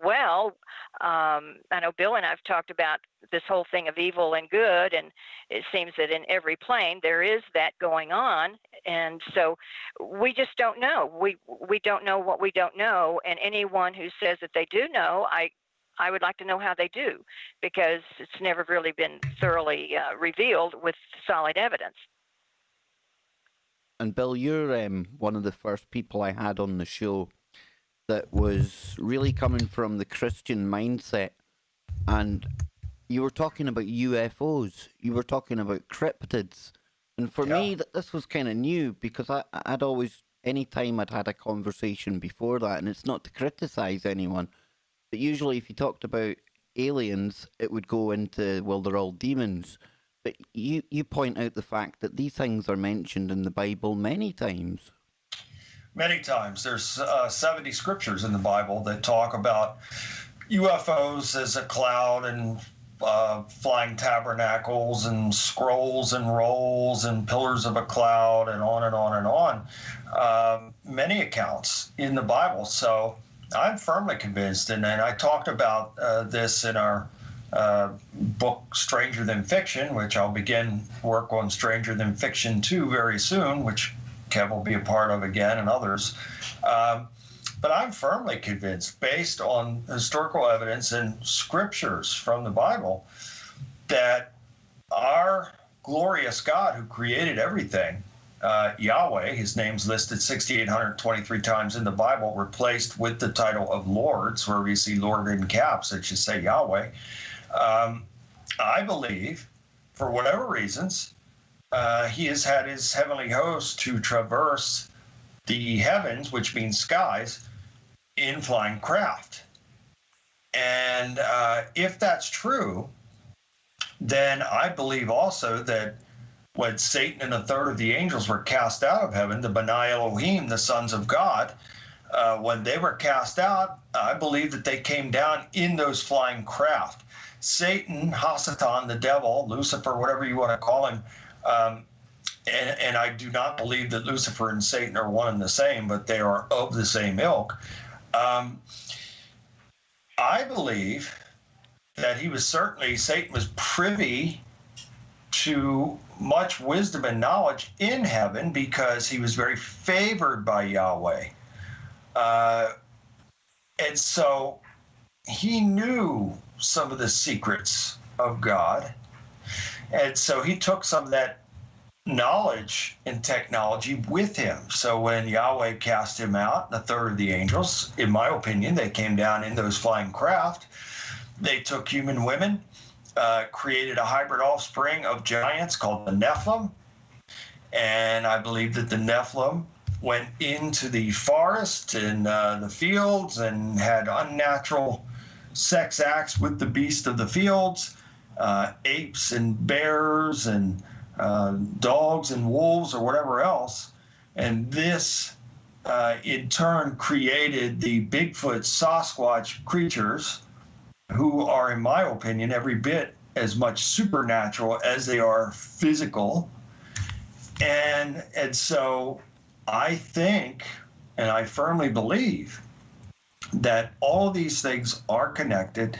[SPEAKER 3] well. I know Bill and I have talked about this whole thing of evil and good, and it seems that in every plane there is that going on. And so we just don't know. We don't know what we don't know. And anyone who says that they do know, I would like to know how they do, because it's never really been thoroughly revealed with solid evidence.
[SPEAKER 1] And Bill, you're one of the first people I had on the show that was really coming from the Christian mindset. And you were talking about UFOs, you were talking about cryptids. And for me, this was kind of new, because I'd always, anytime I'd had a conversation before that, and it's not to criticize anyone, but usually if you talked about aliens, it would go into, well, they're all demons. But you point out the fact that these things are mentioned in the Bible many times.
[SPEAKER 2] Many times. There's 70 scriptures in the Bible that talk about UFOs as a cloud and flying tabernacles and scrolls and rolls and pillars of a cloud and on and on and on. Many accounts in the Bible. So I'm firmly convinced, and I talked about this in our book Stranger Than Fiction, which I'll begin work on Stranger Than Fiction 2 very soon, which Kev will be a part of again, and others. But I'm firmly convinced, based on historical evidence and scriptures from the Bible, that our glorious God who created everything, Yahweh, his name's listed 6,823 times in the Bible, replaced with the title of Lords, where we see Lord in caps, it should say Yahweh. I believe, for whatever reasons, he has had his heavenly host to traverse the heavens, which means skies, in flying craft. And if that's true, then I believe also that when Satan and a third of the angels were cast out of heaven, the B'nai Elohim, the sons of God, when they were cast out, I believe that they came down in those flying craft. Satan, Hasatan, the devil, Lucifer, whatever you want to call him, and I do not believe that Lucifer and Satan are one and the same, but they are of the same ilk. I believe that Satan was privy to much wisdom and knowledge in heaven because he was very favored by Yahweh. And so he knew some of the secrets of God. And so he took some of that knowledge and technology with him. So when Yahweh cast him out, a third of the angels, in my opinion, they came down in those flying craft. They took human women, created a hybrid offspring of giants called the Nephilim. And I believe that the Nephilim went into the forest and the fields and had unnatural sex acts with the beast of the fields, apes and bears and dogs and wolves or whatever else. And this, in turn, created the Bigfoot Sasquatch creatures, who are, in my opinion, every bit as much supernatural as they are physical. And so I think, and I firmly believe, that all of these things are connected,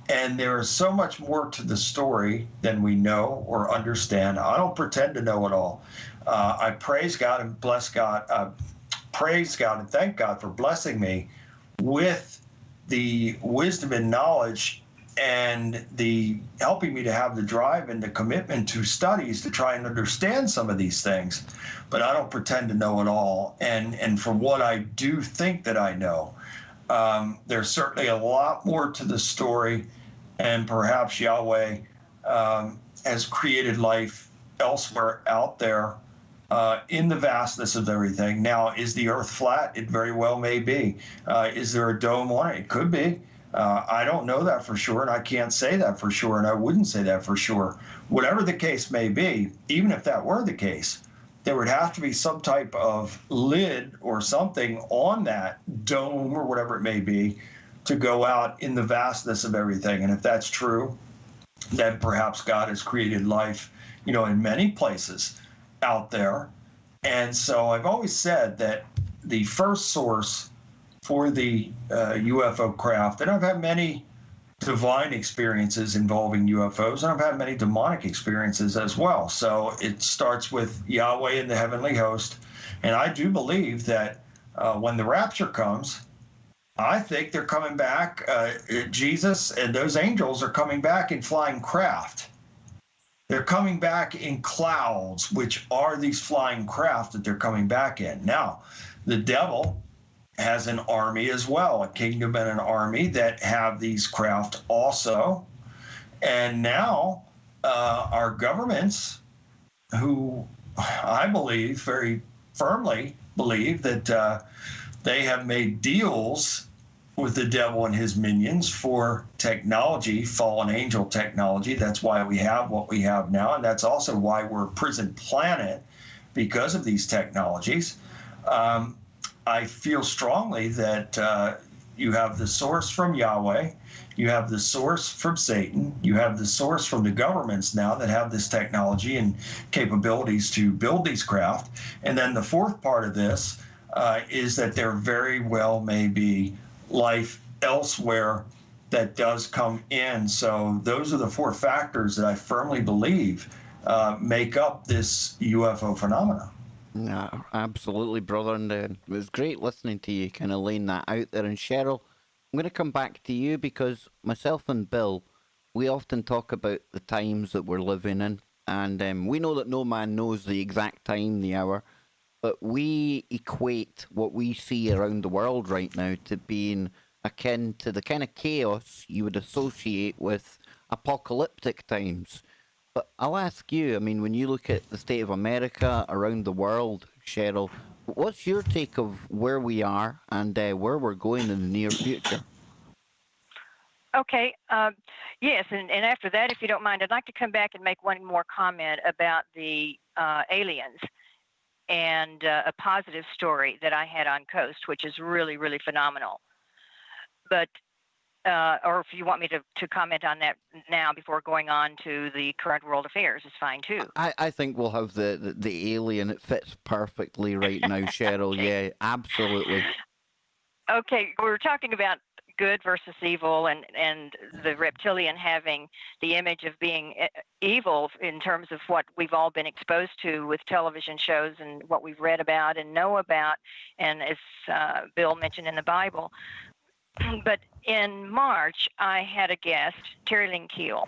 [SPEAKER 2] and there is so much more to the story than we know or understand. I don't pretend to know it all. I praise God and bless God, praise God and thank God for blessing me with the wisdom and knowledge and the helping me to have the drive and the commitment to studies to try and understand some of these things. But I don't pretend to know it all. And from what I do think that I know, there's certainly a lot more to the story, and perhaps Yahweh has created life elsewhere out there in the vastness of everything. Now, is the earth flat? It very well may be. Is there a dome on it? It could be. I don't know that for sure, and I can't say that for sure, and I wouldn't say that for sure. Whatever the case may be, even if that were the case, there would have to be some type of lid or something on that dome or whatever it may be to go out in the vastness of everything. And if that's true, then perhaps God has created life, in many places out there. And so I've always said that the first source for the UFO craft, and I've had many divine experiences involving UFOs, and I've had many demonic experiences as well. So it starts with Yahweh and the heavenly host. And I do believe that when the rapture comes, I think they're coming back. Jesus and those angels are coming back in flying craft. They're coming back in clouds, which are these flying craft that they're coming back in. Now, the devil has an army as well, a kingdom and an army that have these craft also. And now our governments, who I believe very firmly believe that they have made deals with the devil and his minions for technology, fallen angel technology. That's why we have what we have now, and that's also why we're a prison planet, because of these technologies. I feel strongly that you have the source from Yahweh, you have the source from Satan, you have the source from the governments now that have this technology and capabilities to build these craft. And then the fourth part of this is that there very well may be life elsewhere that does come in. So those are the four factors that I firmly believe make up this UFO phenomena.
[SPEAKER 1] Yeah, absolutely, brother. And it was great listening to you kind of laying that out there. And Cheryl, I'm going to come back to you because myself and Bill, we often talk about the times that we're living in. And we know that no man knows the exact time, the hour, but we equate what we see around the world right now to being akin to the kind of chaos you would associate with apocalyptic times. But I'll ask you, I mean, when you look at the state of America, around the world, Cheryl, what's your take of where we are and where we're going in the near future?
[SPEAKER 3] Okay. Yes, and after that, if you don't mind, I'd like to come back and make one more comment about the aliens and a positive story that I had on Coast, which is really, really phenomenal. But or if you want me to comment on that now before going on to the current world affairs, is fine too.
[SPEAKER 1] I think we'll have the alien. It fits perfectly right now, Cheryl.
[SPEAKER 3] Okay.
[SPEAKER 1] Yeah, absolutely.
[SPEAKER 3] Okay, we're talking about good versus evil, and the reptilian having the image of being evil in terms of what we've all been exposed to with television shows and what we've read about and know about, and as Bill mentioned in the Bible. But in March, I had a guest, Terry Lynn Keel.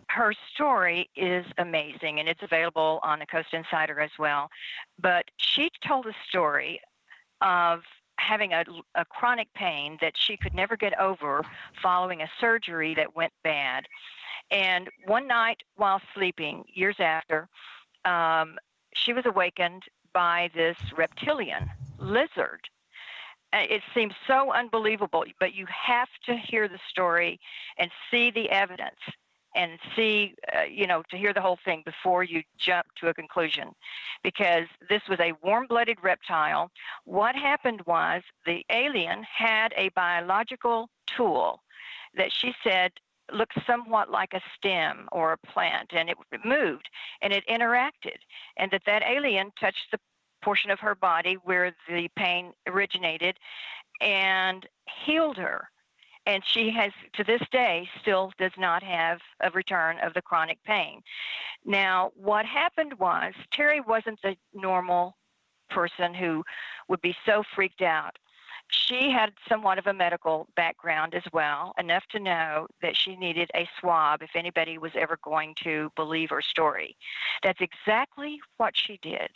[SPEAKER 3] Her story is amazing, and it's available on the Coast Insider as well. But she told a story of having a chronic pain that she could never get over following a surgery that went bad. And one night while sleeping, years after, she was awakened by this reptilian lizard. It seems so unbelievable, but you have to hear the story and see the evidence and see, to hear the whole thing before you jump to a conclusion, because this was a warm-blooded reptile. What happened was the alien had a biological tool that she said looked somewhat like a stem or a plant, and it moved and it interacted, and that alien touched the portion of her body where the pain originated and healed her. And she has, to this day, still does not have a return of the chronic pain. Now, what happened was Terry wasn't the normal person who would be so freaked out. She had somewhat of a medical background as well, enough to know that she needed a swab if anybody was ever going to believe her story. That's exactly what she did.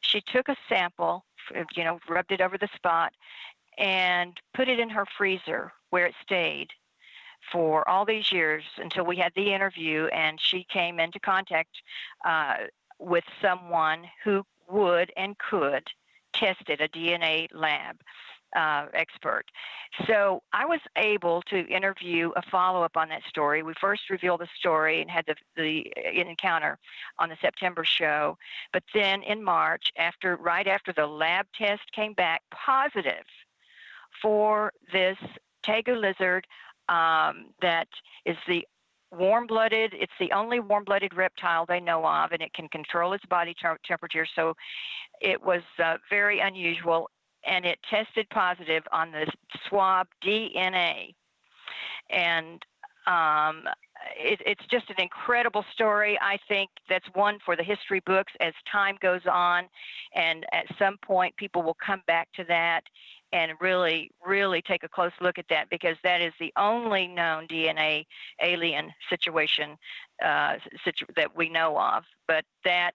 [SPEAKER 3] She took a sample, rubbed it over the spot, and put it in her freezer where it stayed for all these years until we had the interview, and she came into contact with someone who would and could test it, a DNA lab expert. So I was able to interview a follow-up on that story. We first revealed the story and had the encounter on the September show, but then in March, right after the lab test came back positive for this tegu lizard that is the warm-blooded, it's the only warm-blooded reptile they know of, and it can control its body temperature, so it was very unusual, and it tested positive on the swab DNA. And it's just an incredible story. I think that's one for the history books as time goes on, and at some point people will come back to that and really, really take a close look at that, because that is the only known DNA alien situation that we know of. But that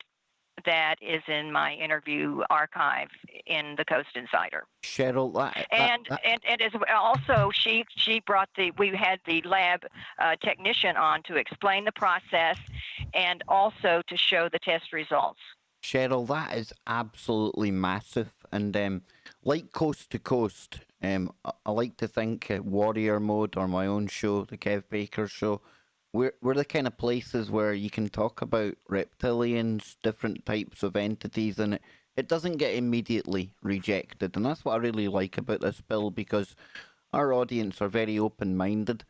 [SPEAKER 3] is in my interview archive in the Coast Insider.
[SPEAKER 1] Cheryl,
[SPEAKER 3] and as also she brought we had the lab technician on to explain the process and also to show the test results.
[SPEAKER 1] Cheryl, that is absolutely massive, and like Coast to Coast, I like to think Warrior Mode or my own show, the Kev Baker Show, we're the kind of places where you can talk about reptilians, different types of entities, and it doesn't get immediately rejected. And that's what I really like about this, Bill, because our audience are very open-minded.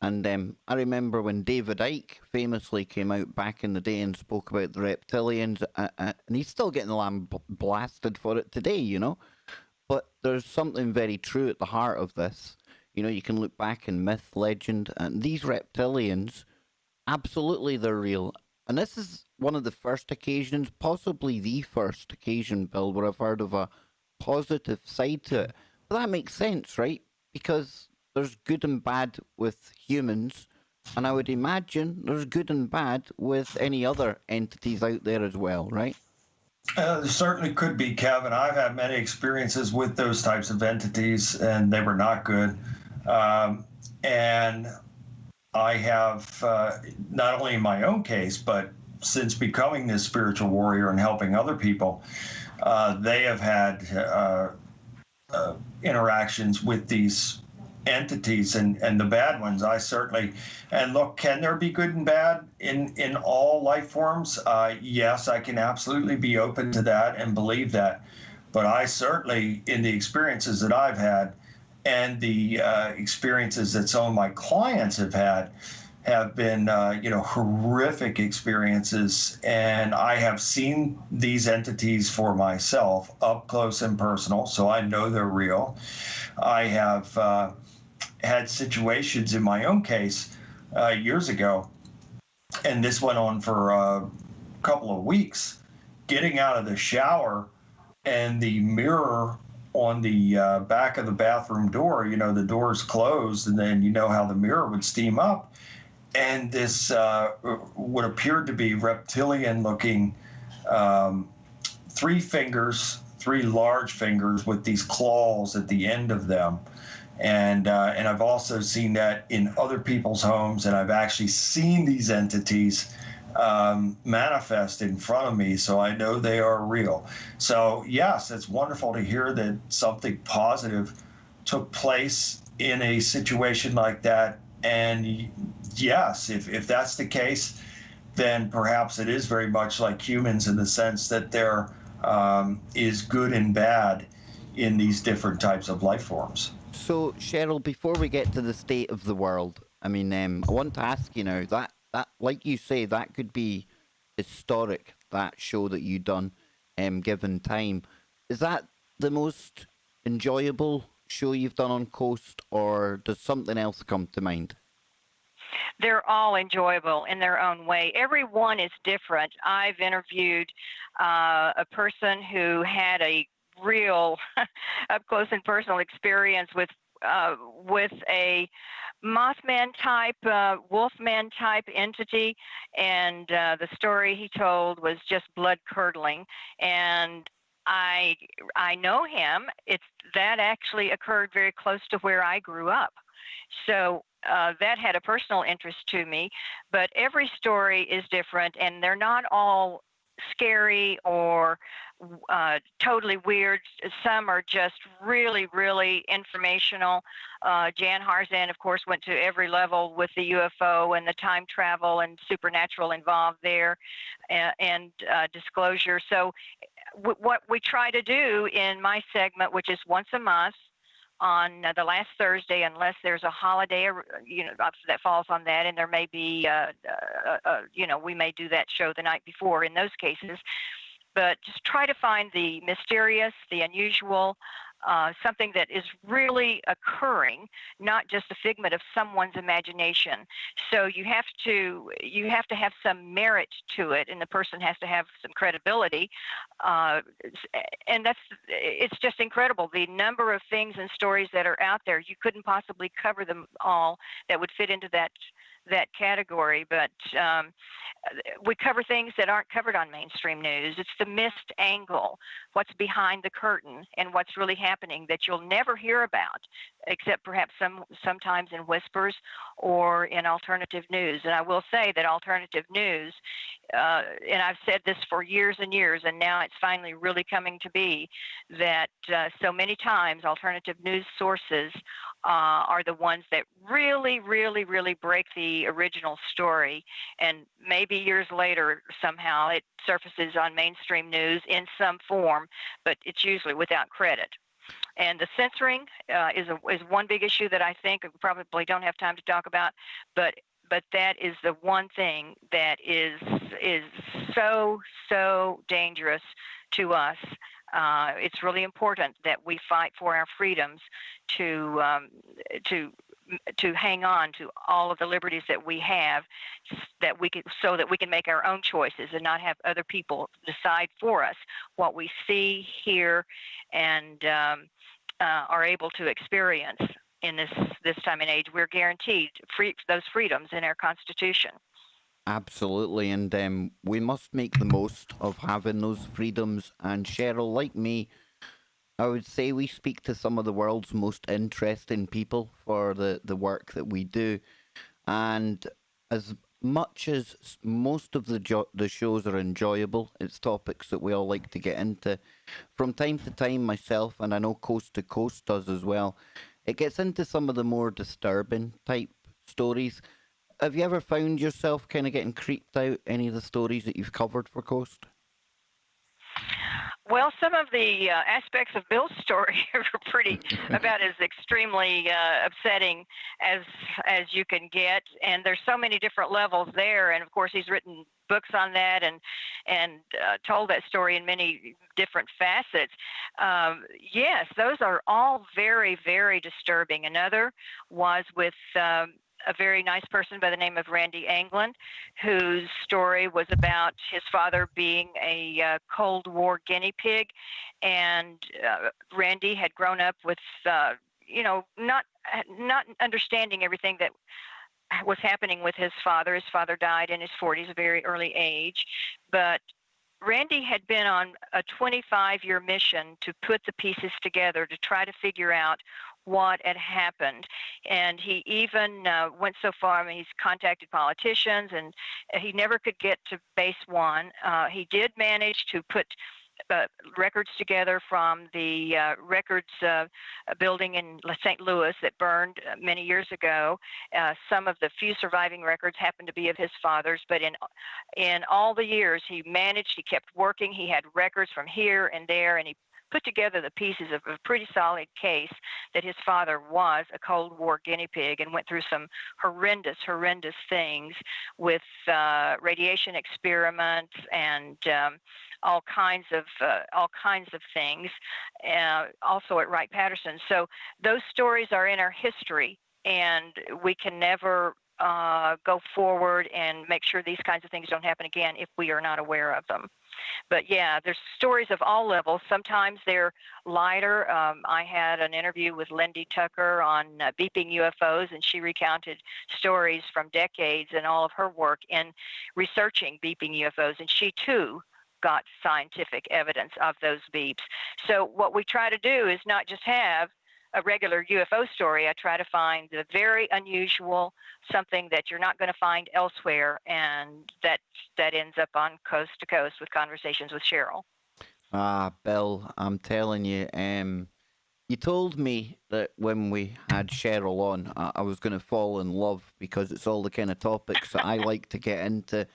[SPEAKER 1] And I remember when David Icke famously came out back in the day and spoke about the reptilians, and he's still getting the blasted for it today, But there's something very true at the heart of this. You can look back in myth, legend, and these reptilians, absolutely they're real. And this is one of the first occasions, possibly the first occasion, Bill, where I've heard of a positive side to it. But that makes sense, right? Because there's good and bad with humans, and I would imagine there's good and bad with any other entities out there as well, right?
[SPEAKER 2] There certainly could be, Kevin. I've had many experiences with those types of entities, and they were not good. And I have, not only in my own case, but since becoming this spiritual warrior and helping other people, they have had interactions with these entities and the bad ones. I certainly, and look, can there be good and bad in all life forms? Yes, I can absolutely be open to that and believe that. But I certainly, in the experiences that I've had and the experiences that some of my clients have been, horrific experiences. And I have seen these entities for myself up close and personal, so I know they're real. I have had situations in my own case years ago, and this went on for a couple of weeks, getting out of the shower and the mirror on the back of the bathroom door, the door's closed, and then how the mirror would steam up. And this what appeared to be reptilian looking three large fingers with these claws at the end of them. And I've also seen that in other people's homes, and I've actually seen these entities manifest in front of me, so I know they are real. So yes, it's wonderful to hear that something positive took place in a situation like that. And yes, if that's the case, then perhaps it is very much like humans in the sense that there is good and bad in these different types of life forms.
[SPEAKER 1] So, Cheryl, before we get to the state of the world, I mean, I want to ask you now, that like you say, that could be historic, that show that you done, given time. Is that the most enjoyable show you've done on Coast, or does something else come to mind?
[SPEAKER 3] They're all enjoyable in their own way. Every one is different. I've interviewed a person who had a real up close and personal experience with a Mothman type, Wolfman type entity, and the story he told was just blood curdling. And I know him. That actually occurred very close to where I grew up, so that had a personal interest to me. But every story is different, and they're not all scary or totally weird. Some are just really, really informational. Jan Harzan, of course, went to every level with the UFO and the time travel and supernatural involved there, and disclosure. So what we try to do in my segment, which is once a month on the last Thursday, unless there's a holiday, that falls on that, and there may be, we may do that show the night before in those cases, but just try to find the mysterious, the unusual, something that is really occurring, not just a figment of someone's imagination. So you have to have some merit to it, and the person has to have some credibility. And it's just incredible, the number of things and stories that are out there. You couldn't possibly cover them all that would fit into that category, but we cover things that aren't covered on mainstream news. It's the missed angle, what's behind the curtain, and what's really happening that you'll never hear about, except perhaps sometimes in whispers or in alternative news. And I will say that alternative news, and I've said this for years and years, and now it's finally really coming to be, that so many times alternative news sources are the ones that really, really, really break the original story. And maybe years later, somehow it surfaces on mainstream news in some form, but it's usually without credit. And the censoring is one big issue that I think we probably don't have time to talk about, but that is the one thing that is so dangerous to us. It's really important that we fight for our freedoms to hang on to all of the liberties that we have, so that we can make our own choices and not have other people decide for us what we see, hear, and are able to experience in this time and age. We're guaranteed those freedoms in our Constitution.
[SPEAKER 1] Absolutely, and we must make the most of having those freedoms. And Cheryl, like me, I would say we speak to some of the world's most interesting people for the work that we do. And as much as most of the shows are enjoyable, it's topics that we all like to get into. From time to time, myself, and I know Coast to Coast does as well, it gets into some of the more disturbing type stories. Have you ever found yourself kind of getting creeped out any of the stories that you've covered for Coast?
[SPEAKER 3] Well, some of the aspects of Bill's story are pretty about as extremely upsetting as you can get, and there's so many different levels there. And of course, he's written books on that and told that story in many different facets. Yes, those are all very, very disturbing. Another was with a very nice person by the name of Randy Anglin, whose story was about his father being a Cold War guinea pig. And Randy had grown up with, not understanding everything that was happening with his father. His father died in his 40s, a very early age. But Randy had been on a 25-year mission to put the pieces together to try to figure out what had happened. And he even went so far, I mean, he's contacted politicians, and he never could get to base one. He did manage to put records together from the records building in St. Louis that burned many years ago. Some of the few surviving records happened to be of his father's, but in all the years he managed, he kept working. He had records from here and there, and he put together the pieces of a pretty solid case that his father was a Cold War guinea pig and went through some horrendous things with radiation experiments and all kinds of things, also at Wright-Patterson. So those stories are in our history, and we can never go forward and make sure these kinds of things don't happen again if we are not aware of them. But yeah, there's stories of all levels. Sometimes they're lighter. I had an interview with Lindy Tucker on beeping UFOs, and she recounted stories from decades and all of her work in researching beeping UFOs, and she too got scientific evidence of those beeps. So what we try to do is not just have a regular UFO story. I try to find the very unusual, something that you're not going to find elsewhere, and that ends up on Coast to Coast with Conversations with Cheryl.
[SPEAKER 1] Bill, I'm telling you, you told me that when we had Cheryl on, I was going to fall in love because it's all the kind of topics that I like to get into.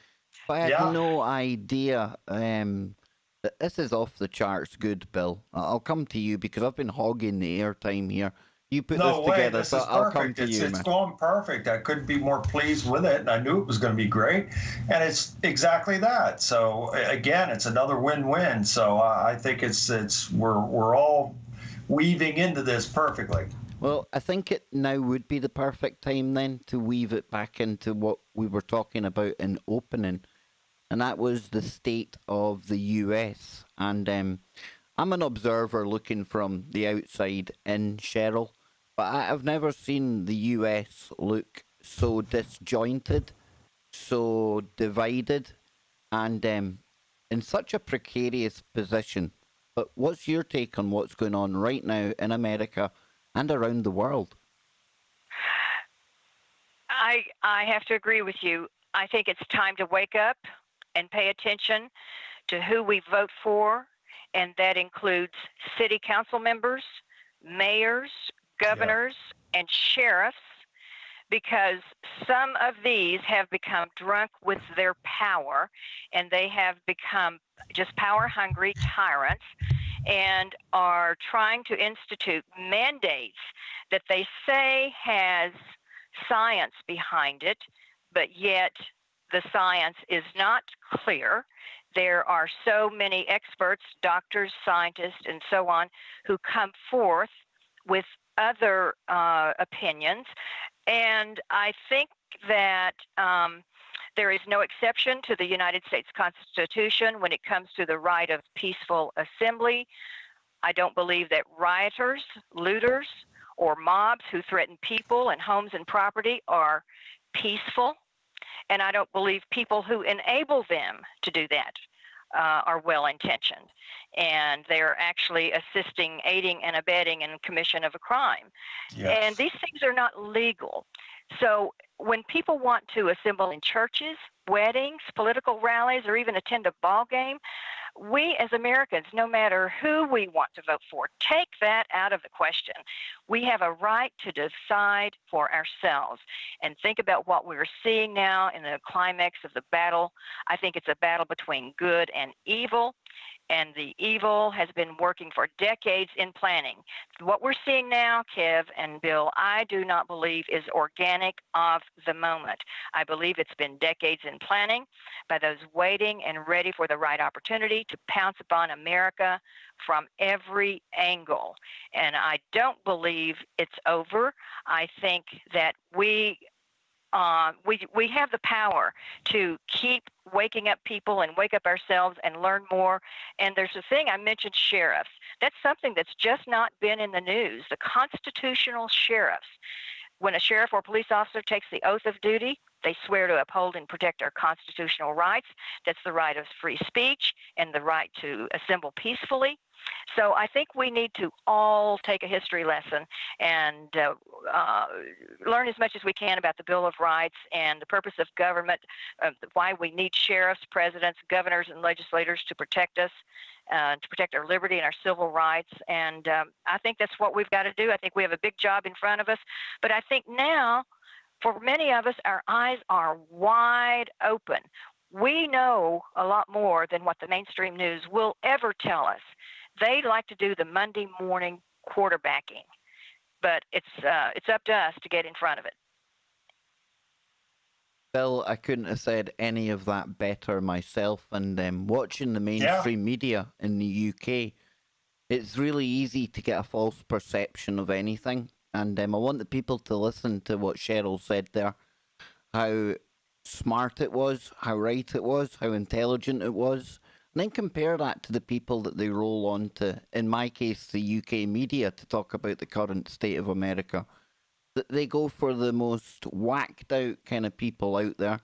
[SPEAKER 1] But I had no idea that this is off the charts good, Bill. I'll come to you because I've been hogging the airtime here. You put this together,
[SPEAKER 2] this
[SPEAKER 1] so
[SPEAKER 2] is
[SPEAKER 1] I'll come
[SPEAKER 2] perfect.
[SPEAKER 1] to you,
[SPEAKER 2] It's
[SPEAKER 1] man.
[SPEAKER 2] going perfect. I couldn't be more pleased with it, and I knew it was going to be great. And it's exactly that. So again, it's another win-win. So I think we're all weaving into this perfectly.
[SPEAKER 1] Well, I think it now would be the perfect time then to weave it back into what we were talking about in opening, and that was the state of the US. And I'm an observer looking from the outside in, Cheryl, but I've never seen the US look so disjointed, so divided, and in such a precarious position. But what's your take on what's going on right now in America and around the world?
[SPEAKER 3] I have to agree with you. I think it's time to wake up and pay attention to who we vote for, and that includes city council members, mayors, governors, and sheriffs, because some of these have become drunk with their power, and they have become just power-hungry tyrants and are trying to institute mandates that they say has science behind it, but yet the science is not clear. There are so many experts, doctors, scientists, and so on, who come forth with other opinions. And I think that there is no exception to the United States Constitution when it comes to the right of peaceful assembly. I don't believe that rioters, looters, or mobs who threaten people and homes and property are peaceful. And I don't believe people who enable them to do that are well-intentioned. And they're actually assisting, aiding, and abetting in commission of a crime. Yes. And these things are not legal. So when people want to assemble in churches, weddings, political rallies, or even attend a ball game, We as Americans, no matter who we want to vote for, take that out of the question. We have a right to decide for ourselves and think about what we're seeing now in the climax of the battle. I think it's a battle between good and evil. And the evil has been working for decades in planning. What we're seeing now, Kev and Bill, I do not believe is organic of the moment. I believe it's been decades in planning by those waiting and ready for the right opportunity to pounce upon America from every angle. And I don't believe it's over. I think that we have the power to keep waking up people and wake up ourselves and learn more. And there's a thing I mentioned, sheriffs. That's something that's just not been in the news. The constitutional sheriffs. When a sheriff or police officer takes the oath of duty, they swear to uphold and protect our constitutional rights. That's the right of free speech and the right to assemble peacefully. So I think we need to all take a history lesson and learn as much as we can about the Bill of Rights and the purpose of government, why we need sheriffs, presidents, governors, and legislators to protect us, to protect our liberty and our civil rights. And I think that's what we've got to do. I think we have a big job in front of us. But I think now, for many of us, our eyes are wide open. We know a lot more than what the mainstream news will ever tell us. They like to do the Monday morning quarterbacking, but it's up to us to get in front of it.
[SPEAKER 1] Bill, I couldn't have said any of that better myself. And watching the mainstream media in the UK, it's really easy to get a false perception of anything. And I want the people to listen to what Cheryl said there, how smart it was, how right it was, how intelligent it was. And then compare that to the people that they roll on to, in my case, the UK media, to talk about the current state of America. They go for the most whacked out kind of people out there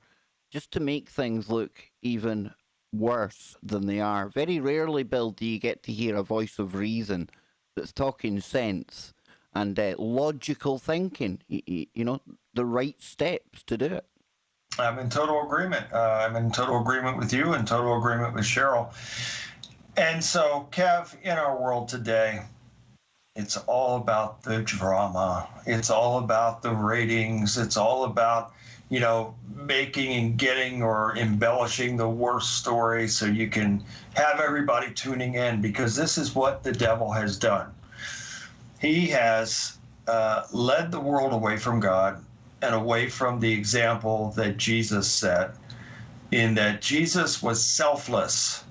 [SPEAKER 1] just to make things look even worse than they are. Very rarely, Bill, do you get to hear a voice of reason that's talking sense and logical thinking, you know, the right steps to do it.
[SPEAKER 2] I'm in total agreement. I'm in total agreement with you and total agreement with Cheryl. And so, Kev, in our world today, it's all about the drama. It's all about the ratings. It's all about, you know, making and getting or embellishing the worst story so you can have everybody tuning in, because this is what the devil has done. He has led the world away from God and away from the example that Jesus set, in that Jesus was selfless.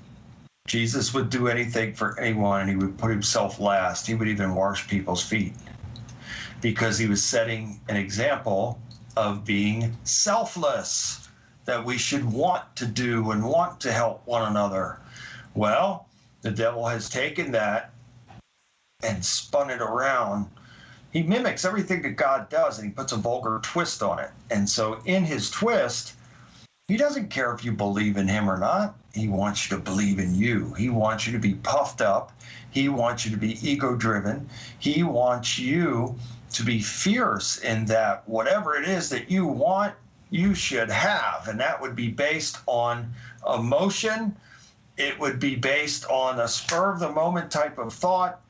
[SPEAKER 2] Jesus would do anything for anyone, and he would put himself last. He would even wash people's feet, because he was setting an example of being selfless, that we should want to do and want to help one another. Well, the devil has taken that and spun it around. He mimics everything that God does, and he puts a vulgar twist on it. And so in his twist, he doesn't care if you believe in him or not. He wants you to believe in you. He wants you to be puffed up. He wants you to be ego-driven. He wants you to be fierce in that whatever it is that you want, you should have. And that would be based on emotion. It would be based on a spur-of-the-moment type of thought.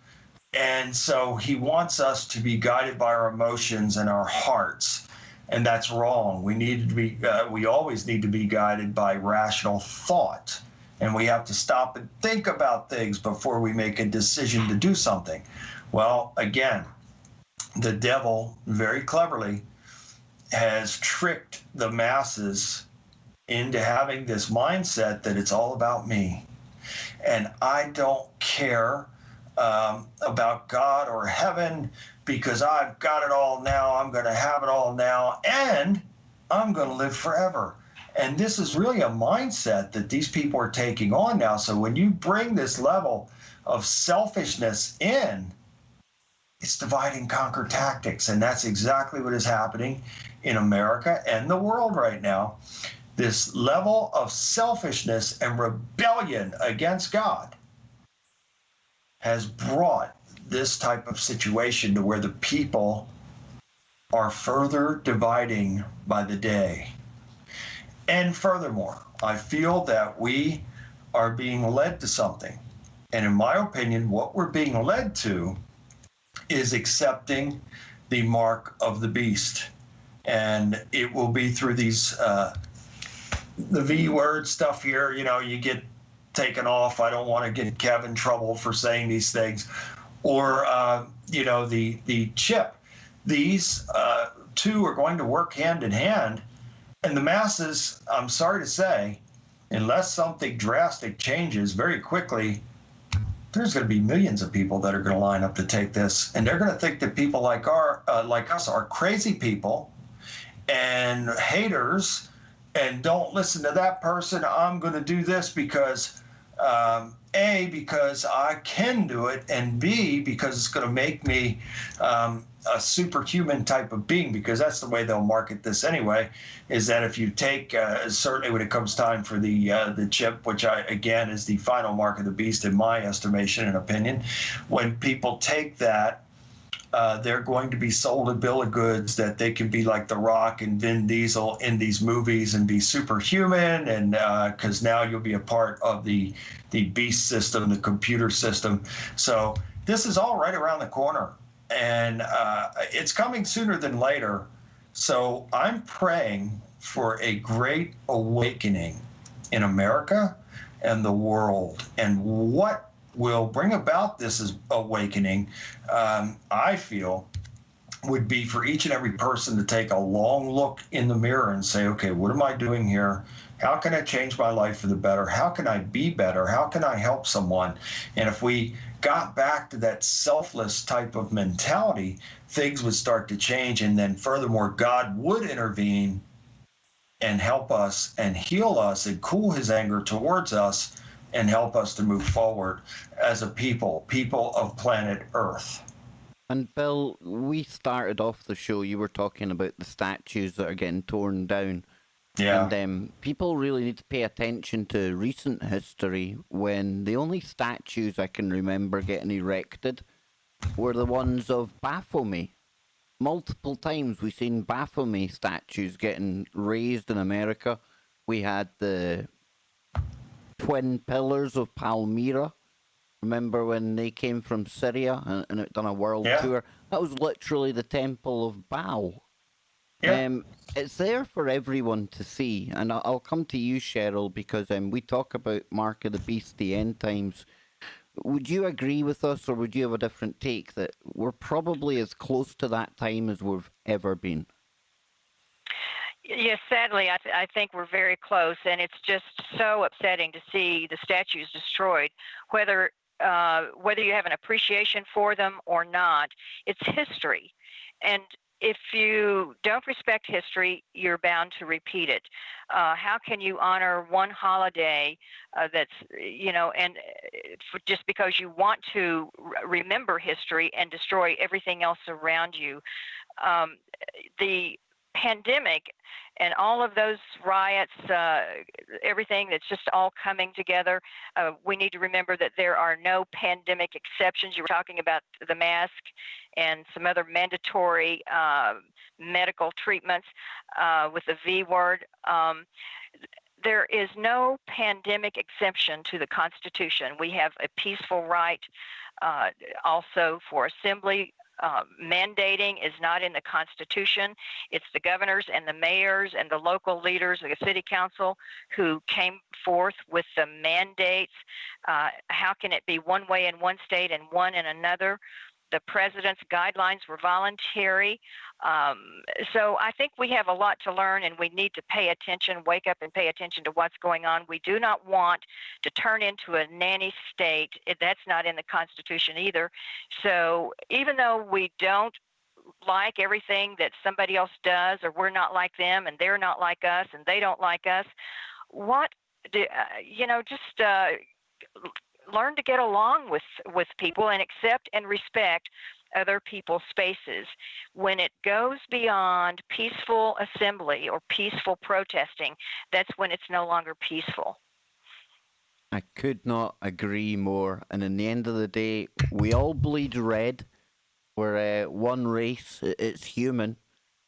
[SPEAKER 2] And so he wants us to be guided by our emotions and our hearts, and that's wrong. We always need to be guided by rational thought, and we have to stop and think about things before we make a decision to do something. Well, again, the devil very cleverly has tricked the masses into having this mindset that it's all about me, and I don't care about God or heaven, because I've got it all now. I'm going to have it all now, and I'm going to live forever. And this is really a mindset that these people are taking on now. So when you bring this level of selfishness in, it's divide and conquer tactics. And that's exactly what is happening in America and the world right now. This level of selfishness and rebellion against God has brought this type of situation to where the people are further dividing by the day. And furthermore, I feel that we are being led to something. And in my opinion, what we're being led to is accepting the mark of the beast. And it will be through these, the V word stuff here, you get taken off. I don't want to get Kev in trouble for saying these things. Or, the chip. These two are going to work hand in hand. And the masses, I'm sorry to say, unless something drastic changes very quickly, there's going to be millions of people that are going to line up to take this, and they're going to think that people like us are crazy people and haters, and don't listen to that person. I'm going to do this because A, because I can do it, and B, because it's going to make me a superhuman type of being, because that's the way they'll market this anyway, is that if you take, certainly when it comes time for the chip, which again is the final mark of the beast in my estimation and opinion, when people take that, they're going to be sold a bill of goods that they can be like The Rock and Vin Diesel in these movies and be superhuman, and because now you'll be a part of the beast system, the computer system. So this is all right around the corner, and it's coming sooner than later. So I'm praying for a great awakening in America and the world. And what will bring about this awakening, I feel, would be for each and every person to take a long look in the mirror and say, okay, what am I doing here? How can I change my life for the better? How can I be better? How can I help someone? And if we got back to that selfless type of mentality, things would start to change. And then furthermore, God would intervene and help us and heal us and cool his anger towards us and help us to move forward as a people of planet Earth.
[SPEAKER 1] And Bill, we started off the show, you were talking about the statues that are getting torn down.
[SPEAKER 2] Yeah.
[SPEAKER 1] And people really need to pay attention to recent history, when the only statues I can remember getting erected were the ones of Baphomet. Multiple times we've seen Baphomet statues getting raised in America. We had the Twin Pillars of Palmyra. Remember when they came from Syria and it done a world tour? That was literally the Temple of Baal.
[SPEAKER 2] Yeah.
[SPEAKER 1] It's there for everyone to see. And I'll come to you, Cheryl, because we talk about Mark of the Beast, the end times. Would you agree with us, or would you have a different take, that we're probably as close to that time as we've ever been?
[SPEAKER 3] Yes, sadly, I think we're very close, and it's just so upsetting to see the statues destroyed, whether you have an appreciation for them or not. It's history, and if you don't respect history, you're bound to repeat it. How can you honor one holiday that's, and just because you want to remember history and destroy everything else around you? The pandemic and all of those riots, everything that's just all coming together, we need to remember that there are no pandemic exceptions. You were talking about the mask and some other mandatory medical treatments with the V word. There is no pandemic exemption to the Constitution. We have a peaceful right also for assembly. Mandating is not in the Constitution. It's the governors and the mayors and the local leaders of the city council who came forth with the mandates. How can it be one way in one state and one in another? The president's guidelines were voluntary. So I think we have a lot to learn, and we need to pay attention, wake up and pay attention to what's going on. We do not want to turn into a nanny state. That's not in the Constitution either. So even though we don't like everything that somebody else does, or we're not like them and they're not like us and they don't like us, learn to get along with people and accept and respect other people's spaces. When it goes beyond peaceful assembly or peaceful protesting, that's when it's no longer peaceful.
[SPEAKER 1] I could not agree more. And in the end of the day, we all bleed red. We're one race. It's human.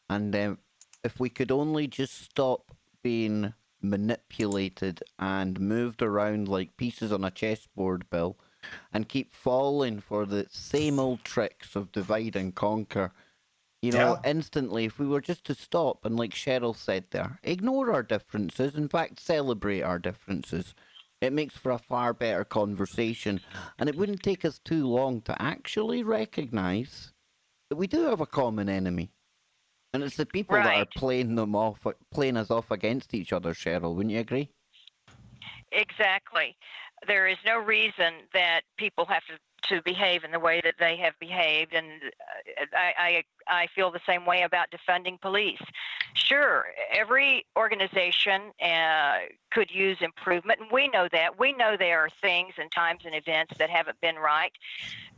[SPEAKER 1] And if we could only just stop being manipulated and moved around like pieces on a chessboard, Bill, and keep falling for the same old tricks of divide and conquer. You know,
[SPEAKER 2] Yeah.
[SPEAKER 1] instantly, if we were just to stop and, like Cheryl said there, ignore our differences, in fact, celebrate our differences, it makes for a far better conversation. And it wouldn't take us too long to actually recognize that we do have a common enemy. And it's the people that are
[SPEAKER 3] Right.
[SPEAKER 1] playing us off against each other, Cheryl. Wouldn't you agree?
[SPEAKER 3] Exactly. There is no reason that people have to behave in the way that they have behaved, and I feel the same way about defunding police. Sure, every organization could use improvement, and we know that. We know there are things and times and events that haven't been right.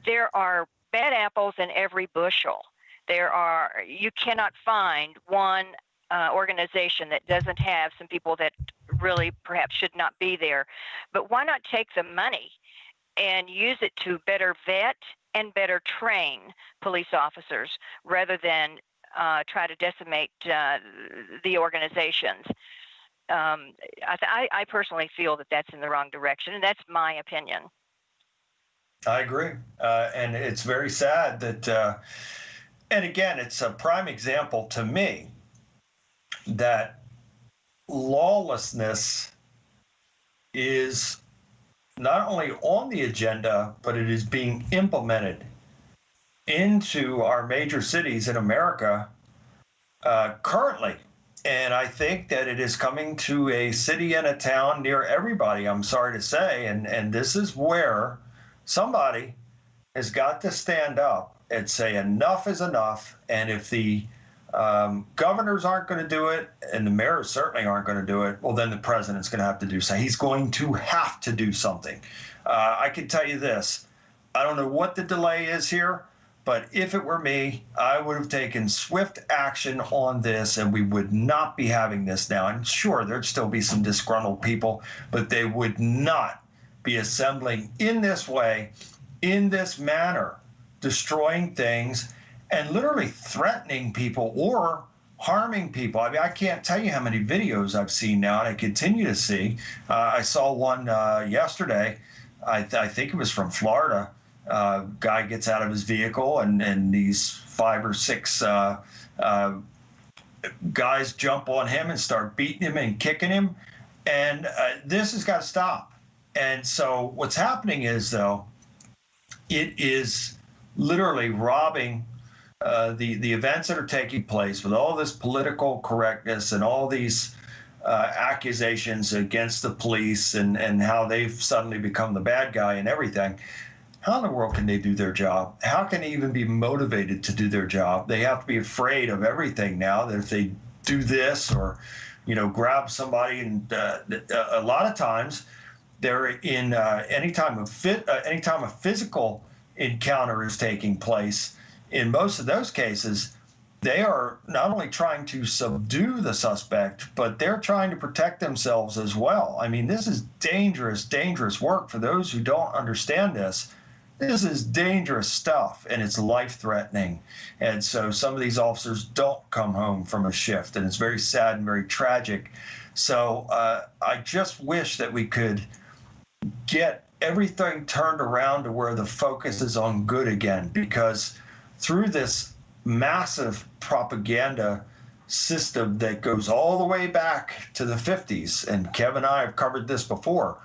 [SPEAKER 3] There are bad apples in every bushel. You cannot find one organization that doesn't have some people that really perhaps should not be there. But why not take the money and use it to better vet and better train police officers rather than try to decimate the organizations? I personally feel that that's in the wrong direction, and that's my opinion.
[SPEAKER 2] I agree. And it's very sad that, and again, it's a prime example to me that lawlessness is not only on the agenda, but it is being implemented into our major cities in America currently. And I think that it is coming to a city and a town near everybody, I'm sorry to say. And this is where somebody has got to stand up and say enough is enough. And if the governors aren't going to do it, and the mayors certainly aren't going to do it, well, then the president's going to have to do something. He's going to have to do something. I can tell you this. I don't know what the delay is here, but if it were me, I would have taken swift action on this, and we would not be having this now. And sure, there'd still be some disgruntled people, but they would not be assembling in this way, in this manner, destroying things and literally threatening people or harming people. I mean, I can't tell you how many videos I've seen now, and I continue to see. I saw one yesterday. I think it was from Florida. Guy gets out of his vehicle, and these 5 or 6 guys jump on him and start beating him and kicking him. And this has got to stop. And so what's happening is, though, it is literally robbing the events that are taking place with all this political correctness and all these accusations against the police and how they've suddenly become the bad guy and everything. How in the world can they do their job? How can they even be motivated to do their job? They have to be afraid of everything now, that if they do this or, grab somebody, and a lot of times they're in anytime a physical encounter is taking place. In most of those cases, they are not only trying to subdue the suspect, but they're trying to protect themselves as well. I mean, this is dangerous, dangerous work. For those who don't understand this, this is dangerous stuff, and it's life-threatening. And so some of these officers don't come home from a shift, and it's very sad and very tragic. So I just wish that we could get everything turned around to where the focus is on good again, because through this massive propaganda system that goes all the way back to the 50s, and Kev and I have covered this before,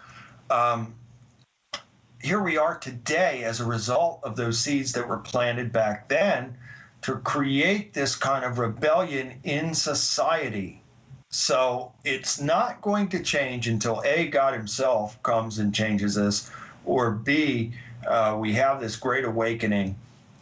[SPEAKER 2] here we are today as a result of those seeds that were planted back then to create this kind of rebellion in society. So it's not going to change until A, God himself comes and changes this, or B, we have this great awakening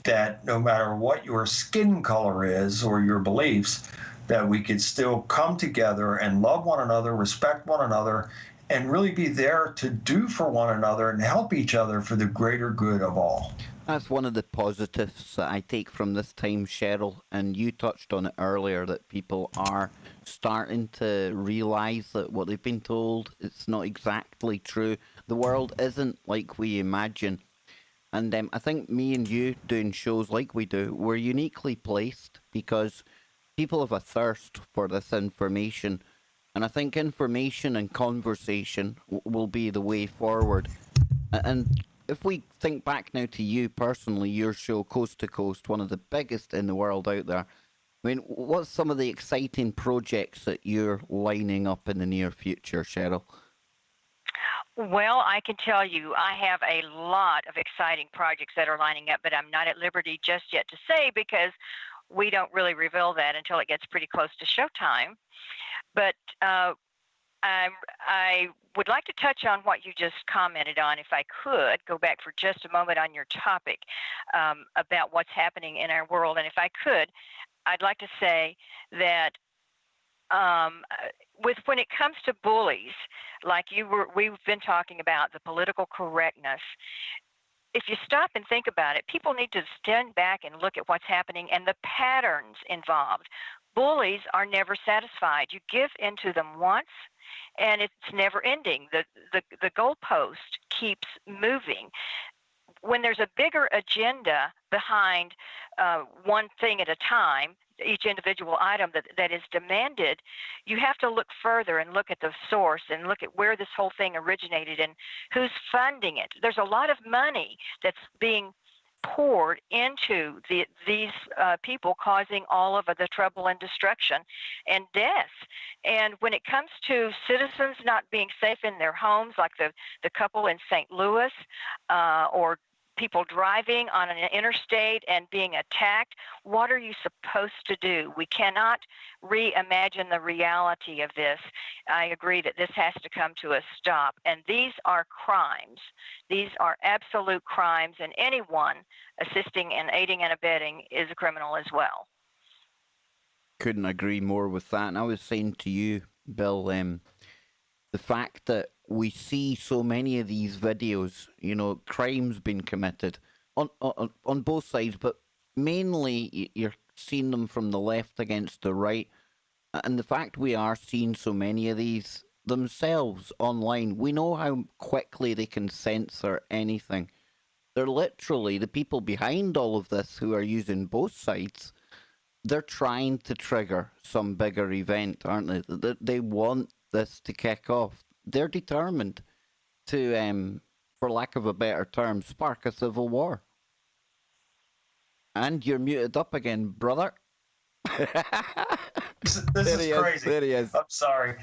[SPEAKER 2] that no matter what your skin color is or your beliefs, that we could still come together and love one another, respect one another, and really be there to do for one another and help each other for the greater good of all.
[SPEAKER 1] That's one of the positives that I take from this time, Cheryl, and you touched on it earlier, that people are starting to realise that what they've been told, it's not exactly true. The world isn't like we imagine. And I think me and you doing shows like we do, we're uniquely placed because people have a thirst for this information. And I think information and conversation will be the way forward. And if we think back now to you personally, your show, Coast to Coast, one of the biggest in the world out there, I mean, what's some of the exciting projects that you're lining up in the near future, Cheryl?
[SPEAKER 3] Well, I can tell you I have a lot of exciting projects that are lining up, but I'm not at liberty just yet to say because we don't really reveal that until it gets pretty close to showtime. But I would like to touch on what you just commented on, if I could go back for just a moment on your topic about what's happening in our world. And if I could, I'd like to say that when it comes to bullies, like we've been talking about the political correctness. If you stop and think about it, people need to stand back and look at what's happening and the patterns involved. Bullies are never satisfied. You give into them once, and it's never ending. The goalpost keeps moving. When there's a bigger agenda behind one thing at a time, each individual item that is demanded, you have to look further and look at the source and look at where this whole thing originated and who's funding it. There's a lot of money that's being poured into these people, causing all of the trouble and destruction and death. And when it comes to citizens not being safe in their homes, like the couple in St. Louis, or people driving on an interstate and being attacked, what are you supposed to do? We cannot reimagine the reality of this. I agree that this has to come to a stop. And these are crimes. These are absolute crimes, and anyone assisting and aiding and abetting is a criminal as well.
[SPEAKER 1] Couldn't agree more with that. And I was saying to you, Bill, the fact that we see so many of these videos, crimes being committed on both sides, but mainly you're seeing them from the left against the right. And the fact we are seeing so many of these themselves online, we know how quickly they can censor anything. They're literally the people behind all of this who are using both sides. They're trying to trigger some bigger event, aren't they? They want this to kick off. They're determined to, for lack of a better term, spark a civil war. And you're muted up again, brother.
[SPEAKER 2] This is crazy.
[SPEAKER 1] There he is.
[SPEAKER 2] I'm sorry.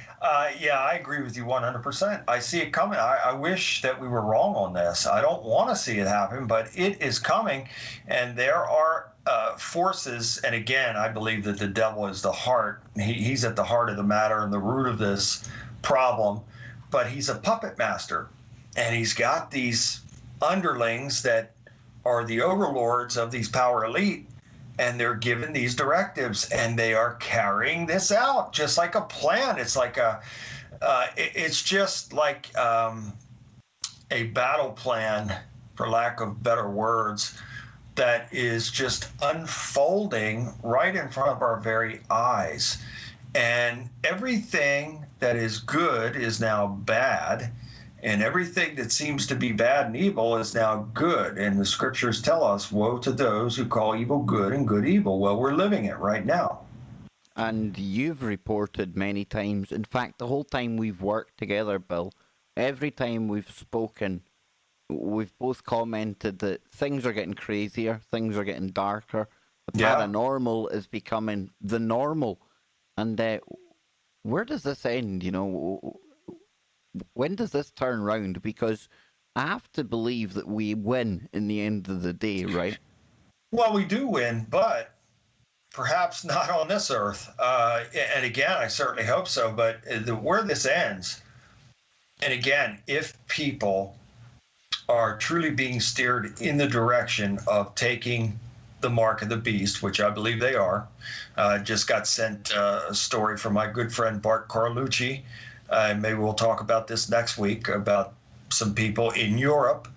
[SPEAKER 2] Yeah, I agree with you 100%. I see it coming. I wish that we were wrong on this. I don't want to see it happen, but it is coming. And there are forces. And again, I believe that the devil is the heart. He's at the heart of the matter and the root of this problem. But he's a puppet master. And he's got these underlings that are the overlords of these power elite. And they're given these directives, and they are carrying this out just like a plan. It's like it's just like a battle plan, for lack of better words, that is just unfolding right in front of our very eyes. And everything that is good is now bad. And everything that seems to be bad and evil is now good. And the scriptures tell us, woe to those who call evil good and good evil. Well, we're living it right now.
[SPEAKER 1] And you've reported many times, in fact, the whole time we've worked together, Bill, every time we've spoken, we've both commented that things are getting crazier, things are getting darker. The paranormal is becoming the normal. And where does this end, When does this turn round? Because I have to believe that we win in the end of the day, right?
[SPEAKER 2] Well, we do win, but perhaps not on this earth. And again, I certainly hope so. But where this ends, and again, if people are truly being steered in the direction of taking the mark of the beast, which I believe they are, just got sent a story from my good friend Bart Carlucci. Maybe we'll talk about this next week, about some people in Europe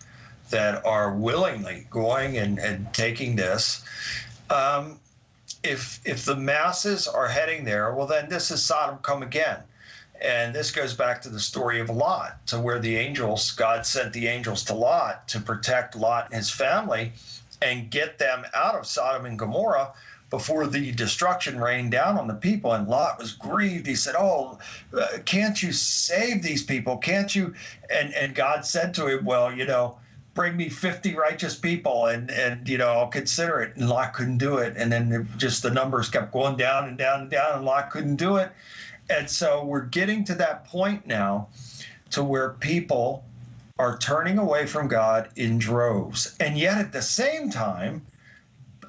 [SPEAKER 2] that are willingly going and taking this. If the masses are heading there, well, then this is Sodom come again. And this goes back to the story of Lot, to where God sent the angels to Lot to protect Lot and his family and get them out of Sodom and Gomorrah before the destruction rained down on the people, and Lot was grieved. He said, "Oh, can't you save these people? Can't you?" And God said to him, "Well, bring me 50 righteous people, and I'll consider it." And Lot couldn't do it. And then just the numbers kept going down and down and down, and Lot couldn't do it. And so we're getting to that point now to where people are turning away from God in droves. And yet at the same time,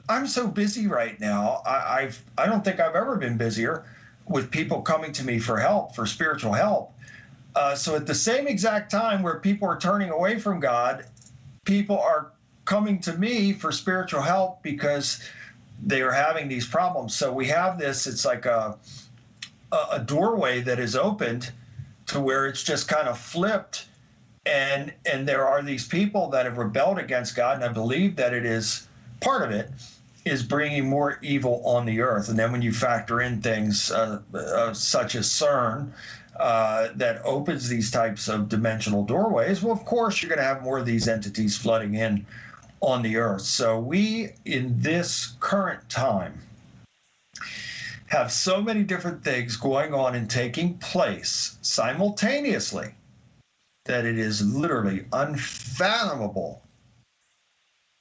[SPEAKER 2] I'm so busy right now. I don't think I've ever been busier with people coming to me for help, for spiritual help. So at the same exact time where people are turning away from God, people are coming to me for spiritual help because they are having these problems. So we have this, it's like a doorway that is opened to where it's just kind of flipped. And there are these people that have rebelled against God, and I believe that it is part of it is bringing more evil on the earth. And then when you factor in things such as CERN, that opens these types of dimensional doorways, well, of course, you're going to have more of these entities flooding in on the earth. So we, in this current time, have so many different things going on and taking place simultaneously that it is literally unfathomable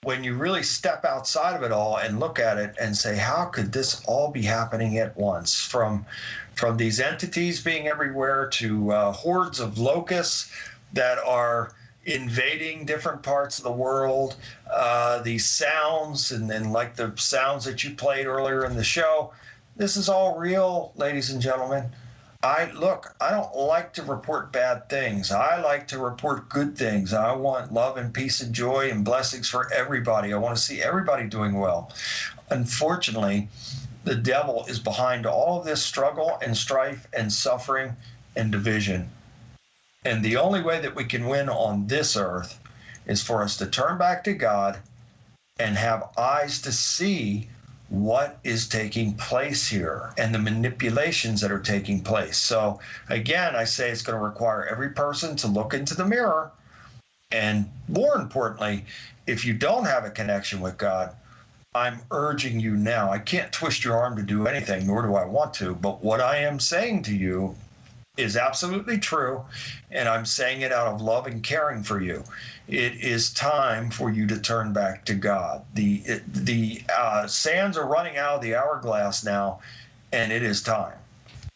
[SPEAKER 2] when you really step outside of it all and look at it and say, how could this all be happening at once? From these entities being everywhere to hordes of locusts that are invading different parts of the world, these sounds, and then like the sounds that you played earlier in the show. This is all real, ladies and gentlemen. I don't like to report bad things. I like to report good things. I want love and peace and joy and blessings for everybody. I want to see everybody doing well. Unfortunately, the devil is behind all of this struggle and strife and suffering and division. And the only way that we can win on this earth is for us to turn back to God and have eyes to see what is taking place here and the manipulations that are taking place. So again, I say it's going to require every person to look into the mirror. And more importantly, if you don't have a connection with God, I'm urging you now. I can't twist your arm to do anything, nor do I want to. But what I am saying to you is absolutely true, and I'm saying it out of love and caring for you. It is time for you to turn back to God. The sands are running out of the hourglass now, and it is time.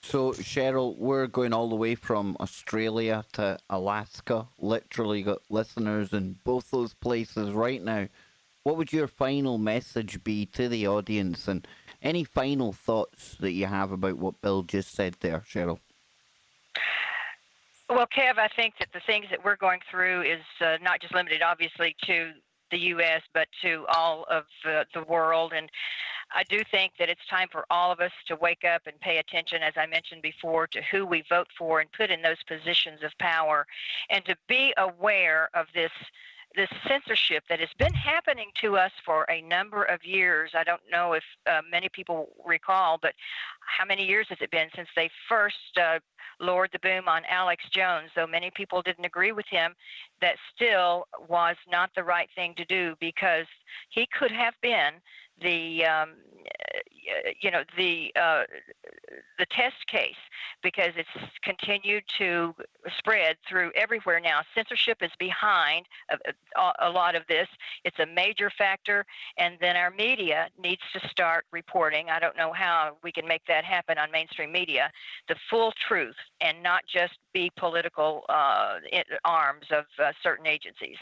[SPEAKER 1] So, Cheryl, we're going all the way from Australia to Alaska. Literally got listeners in both those places right now. What would your final message be to the audience, and any final thoughts that you have about what Bill just said there, Cheryl?
[SPEAKER 3] Well, Kev, I think that the things that we're going through is not just limited, obviously, to the U.S., but to all of the world. And I do think that it's time for all of us to wake up and pay attention, as I mentioned before, to who we vote for and put in those positions of power, and to be aware of this censorship that has been happening to us for a number of years. I don't know if many people recall, but how many years has it been since they first lowered the boom on Alex Jones? Though many people didn't agree with him, that still was not the right thing to do, because he could have been the test case, because it's continued to spread through everywhere now. Censorship is behind a lot of this. It's a major factor, and then our media needs to start reporting. I don't know how we can make that happen on mainstream media, the full truth, and not just be political arms of certain agencies.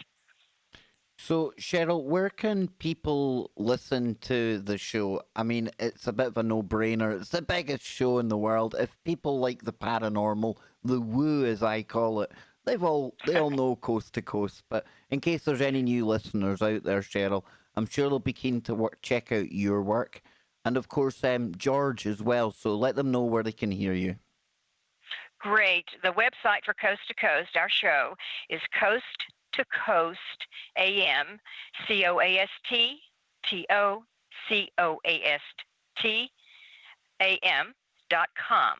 [SPEAKER 1] So, Cheryl, where can people listen to the show? I mean, it's a bit of a no-brainer. It's the biggest show in the world. If people like the paranormal, the woo as I call it, they all know Coast to Coast. But in case there's any new listeners out there, Cheryl, I'm sure they'll be keen to check out your work. And of course, George as well. So let them know where they can hear you.
[SPEAKER 3] Great. The website for Coast to Coast, our show, is Coast to Coast AM, COAST, TOCOAST,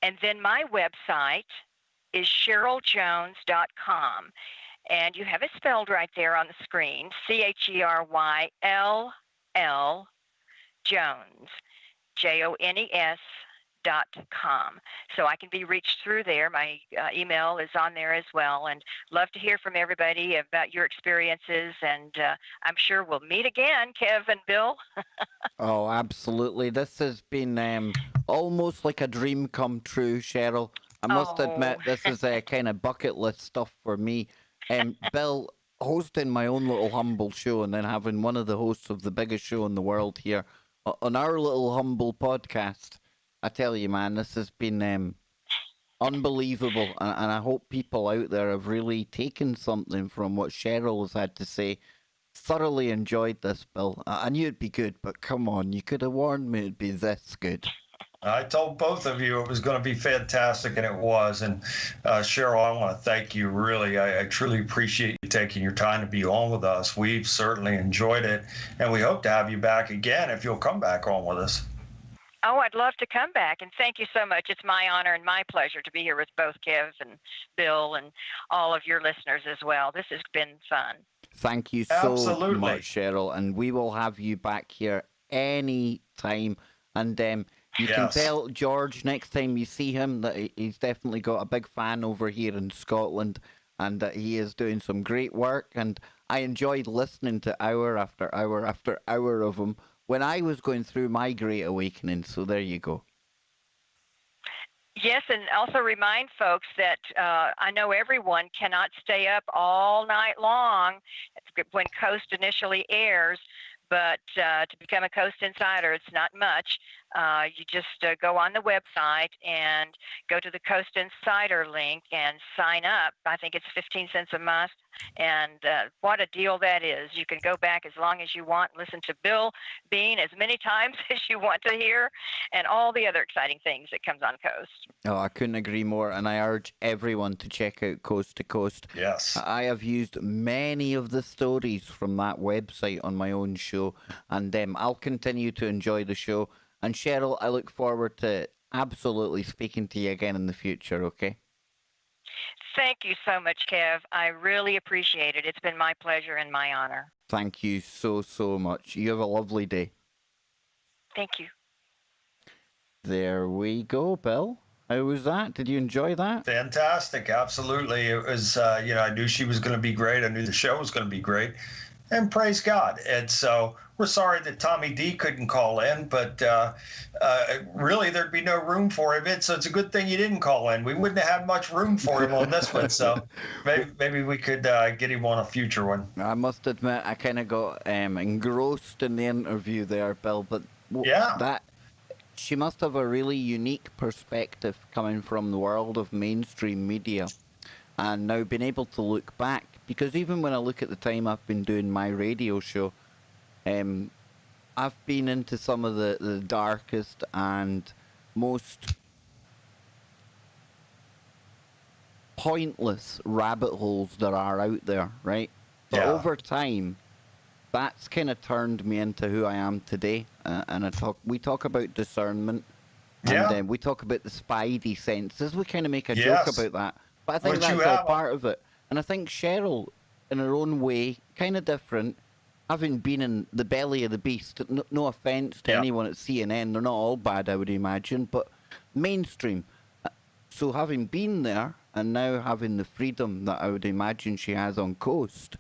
[SPEAKER 3] and then my website is CherylJones.com, and you have it spelled right there on the screen, CHERYLL Jones, Jones.com. So I can be reached through there. My email is on there as well, and love to hear from everybody about your experiences. And I'm sure we'll meet again, Kev and Bill.
[SPEAKER 1] Oh, absolutely. This has been almost like a dream come true, Cheryl. I must
[SPEAKER 3] Oh,
[SPEAKER 1] admit, this is kind of bucket list stuff for me. Bill, hosting my own little humble show and then having one of the hosts of the biggest show in the world here on our little humble podcast. I tell you, man, this has been unbelievable. And I hope people out there have really taken something from what Cheryl has had to say. Thoroughly enjoyed this, Bill. I knew it'd be good, but come on, you could have warned me it'd be this good.
[SPEAKER 2] I told both of you it was going to be fantastic, and it was. And Cheryl, I want to thank you. Really, I truly appreciate you taking your time to be on with us. We've certainly enjoyed it, and we hope to have you back again if you'll come back on with us.
[SPEAKER 3] Oh, I'd love to come back, and thank you so much. It's my honor and my pleasure to be here with both Kev and Bill and all of your listeners as well. This has been fun.
[SPEAKER 1] Thank you so much, Cheryl, and we will have you back here any time. And you can tell George next time you see him that he's definitely got a big fan over here in Scotland, and that he is doing some great work. And I enjoyed listening to hour after hour after hour of him when I was going through my great awakening. So there you go.
[SPEAKER 3] Yes, and also remind folks that I know everyone cannot stay up all night long when Coast initially airs, but to become a Coast Insider, it's not much. You just go on the website and go to the Coast Insider link and sign up. I think it's 15 cents a month, and what a deal that is. You can go back as long as you want, listen to Bill Bean as many times as you want to hear, and all the other exciting things that comes on Coast.
[SPEAKER 1] Oh, I couldn't agree more, and I urge everyone to check out Coast to Coast.
[SPEAKER 2] Yes.
[SPEAKER 1] I have used many of the stories from that website on my own show, and I'll continue to enjoy the show. And Cheryl, I look forward to absolutely speaking to you again in the future, okay?
[SPEAKER 3] Thank you so much, Kev. I really appreciate it. It's been my pleasure and my honor.
[SPEAKER 1] Thank you so, so much. You have a lovely day.
[SPEAKER 3] Thank you.
[SPEAKER 1] There we go, Bill. How was that? Did you enjoy that?
[SPEAKER 2] Fantastic. Absolutely. It was, I knew she was going to be great. I knew the show was going to be great. And praise God. And so we're sorry that Tommy D couldn't call in, but really there'd be no room for him. So it's a good thing you didn't call in. We wouldn't have had much room for him on this one. So maybe we could get him on a future one.
[SPEAKER 1] I must admit, I kind of got engrossed in the interview there, Bill. But she must have a really unique perspective coming from the world of mainstream media, and now being able to look back. Because even when I look at the time I've been doing my radio show, I've been into some of the darkest and most pointless rabbit holes there are out there, right? But over time, that's kind of turned me into who I am today. And we talk about discernment, and we talk about the spidey senses. We kind of make a joke about that. But I think that's all part of it. And I think Cheryl, in her own way, kind of different, having been in the belly of the beast, no offence to anyone at CNN, they're not all bad, I would imagine, but mainstream. So having been there, and now having the freedom that I would imagine she has on Coast,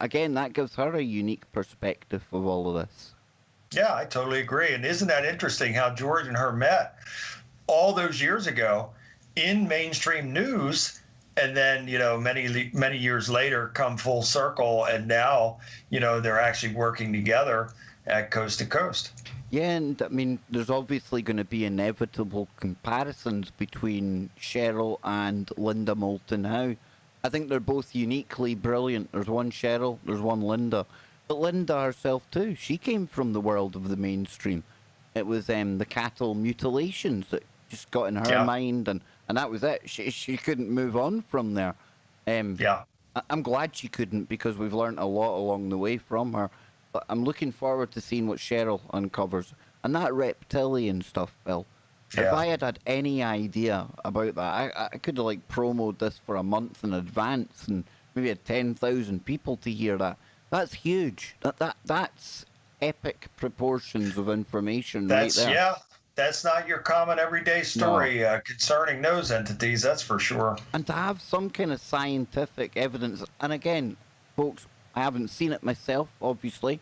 [SPEAKER 1] again, that gives her a unique perspective of all of this.
[SPEAKER 2] Yeah, I totally agree. And isn't that interesting how George and her met all those years ago in mainstream news? And then, many years later come full circle, and now, they're actually working together at Coast to Coast.
[SPEAKER 1] Yeah, and I mean, there's obviously going to be inevitable comparisons between Cheryl and Linda Moulton Howe. I think they're both uniquely brilliant. There's one Cheryl, there's one Linda. But Linda herself too, she came from the world of the mainstream. It was the cattle mutilations that just got in her mind, and that was it. She couldn't move on from there. I'm glad she couldn't, because we've learned a lot along the way from her. But I'm looking forward to seeing what Cheryl uncovers. And that reptilian stuff, Bill. If I had any idea about that, I could have promoted this for a month in advance and maybe had 10,000 people to hear that. That's huge. That's epic proportions of information
[SPEAKER 2] That's
[SPEAKER 1] right there.
[SPEAKER 2] yeah. That's not your common everyday story concerning those entities. That's for sure.
[SPEAKER 1] And to have some kind of scientific evidence, and again, folks, I haven't seen it myself, obviously,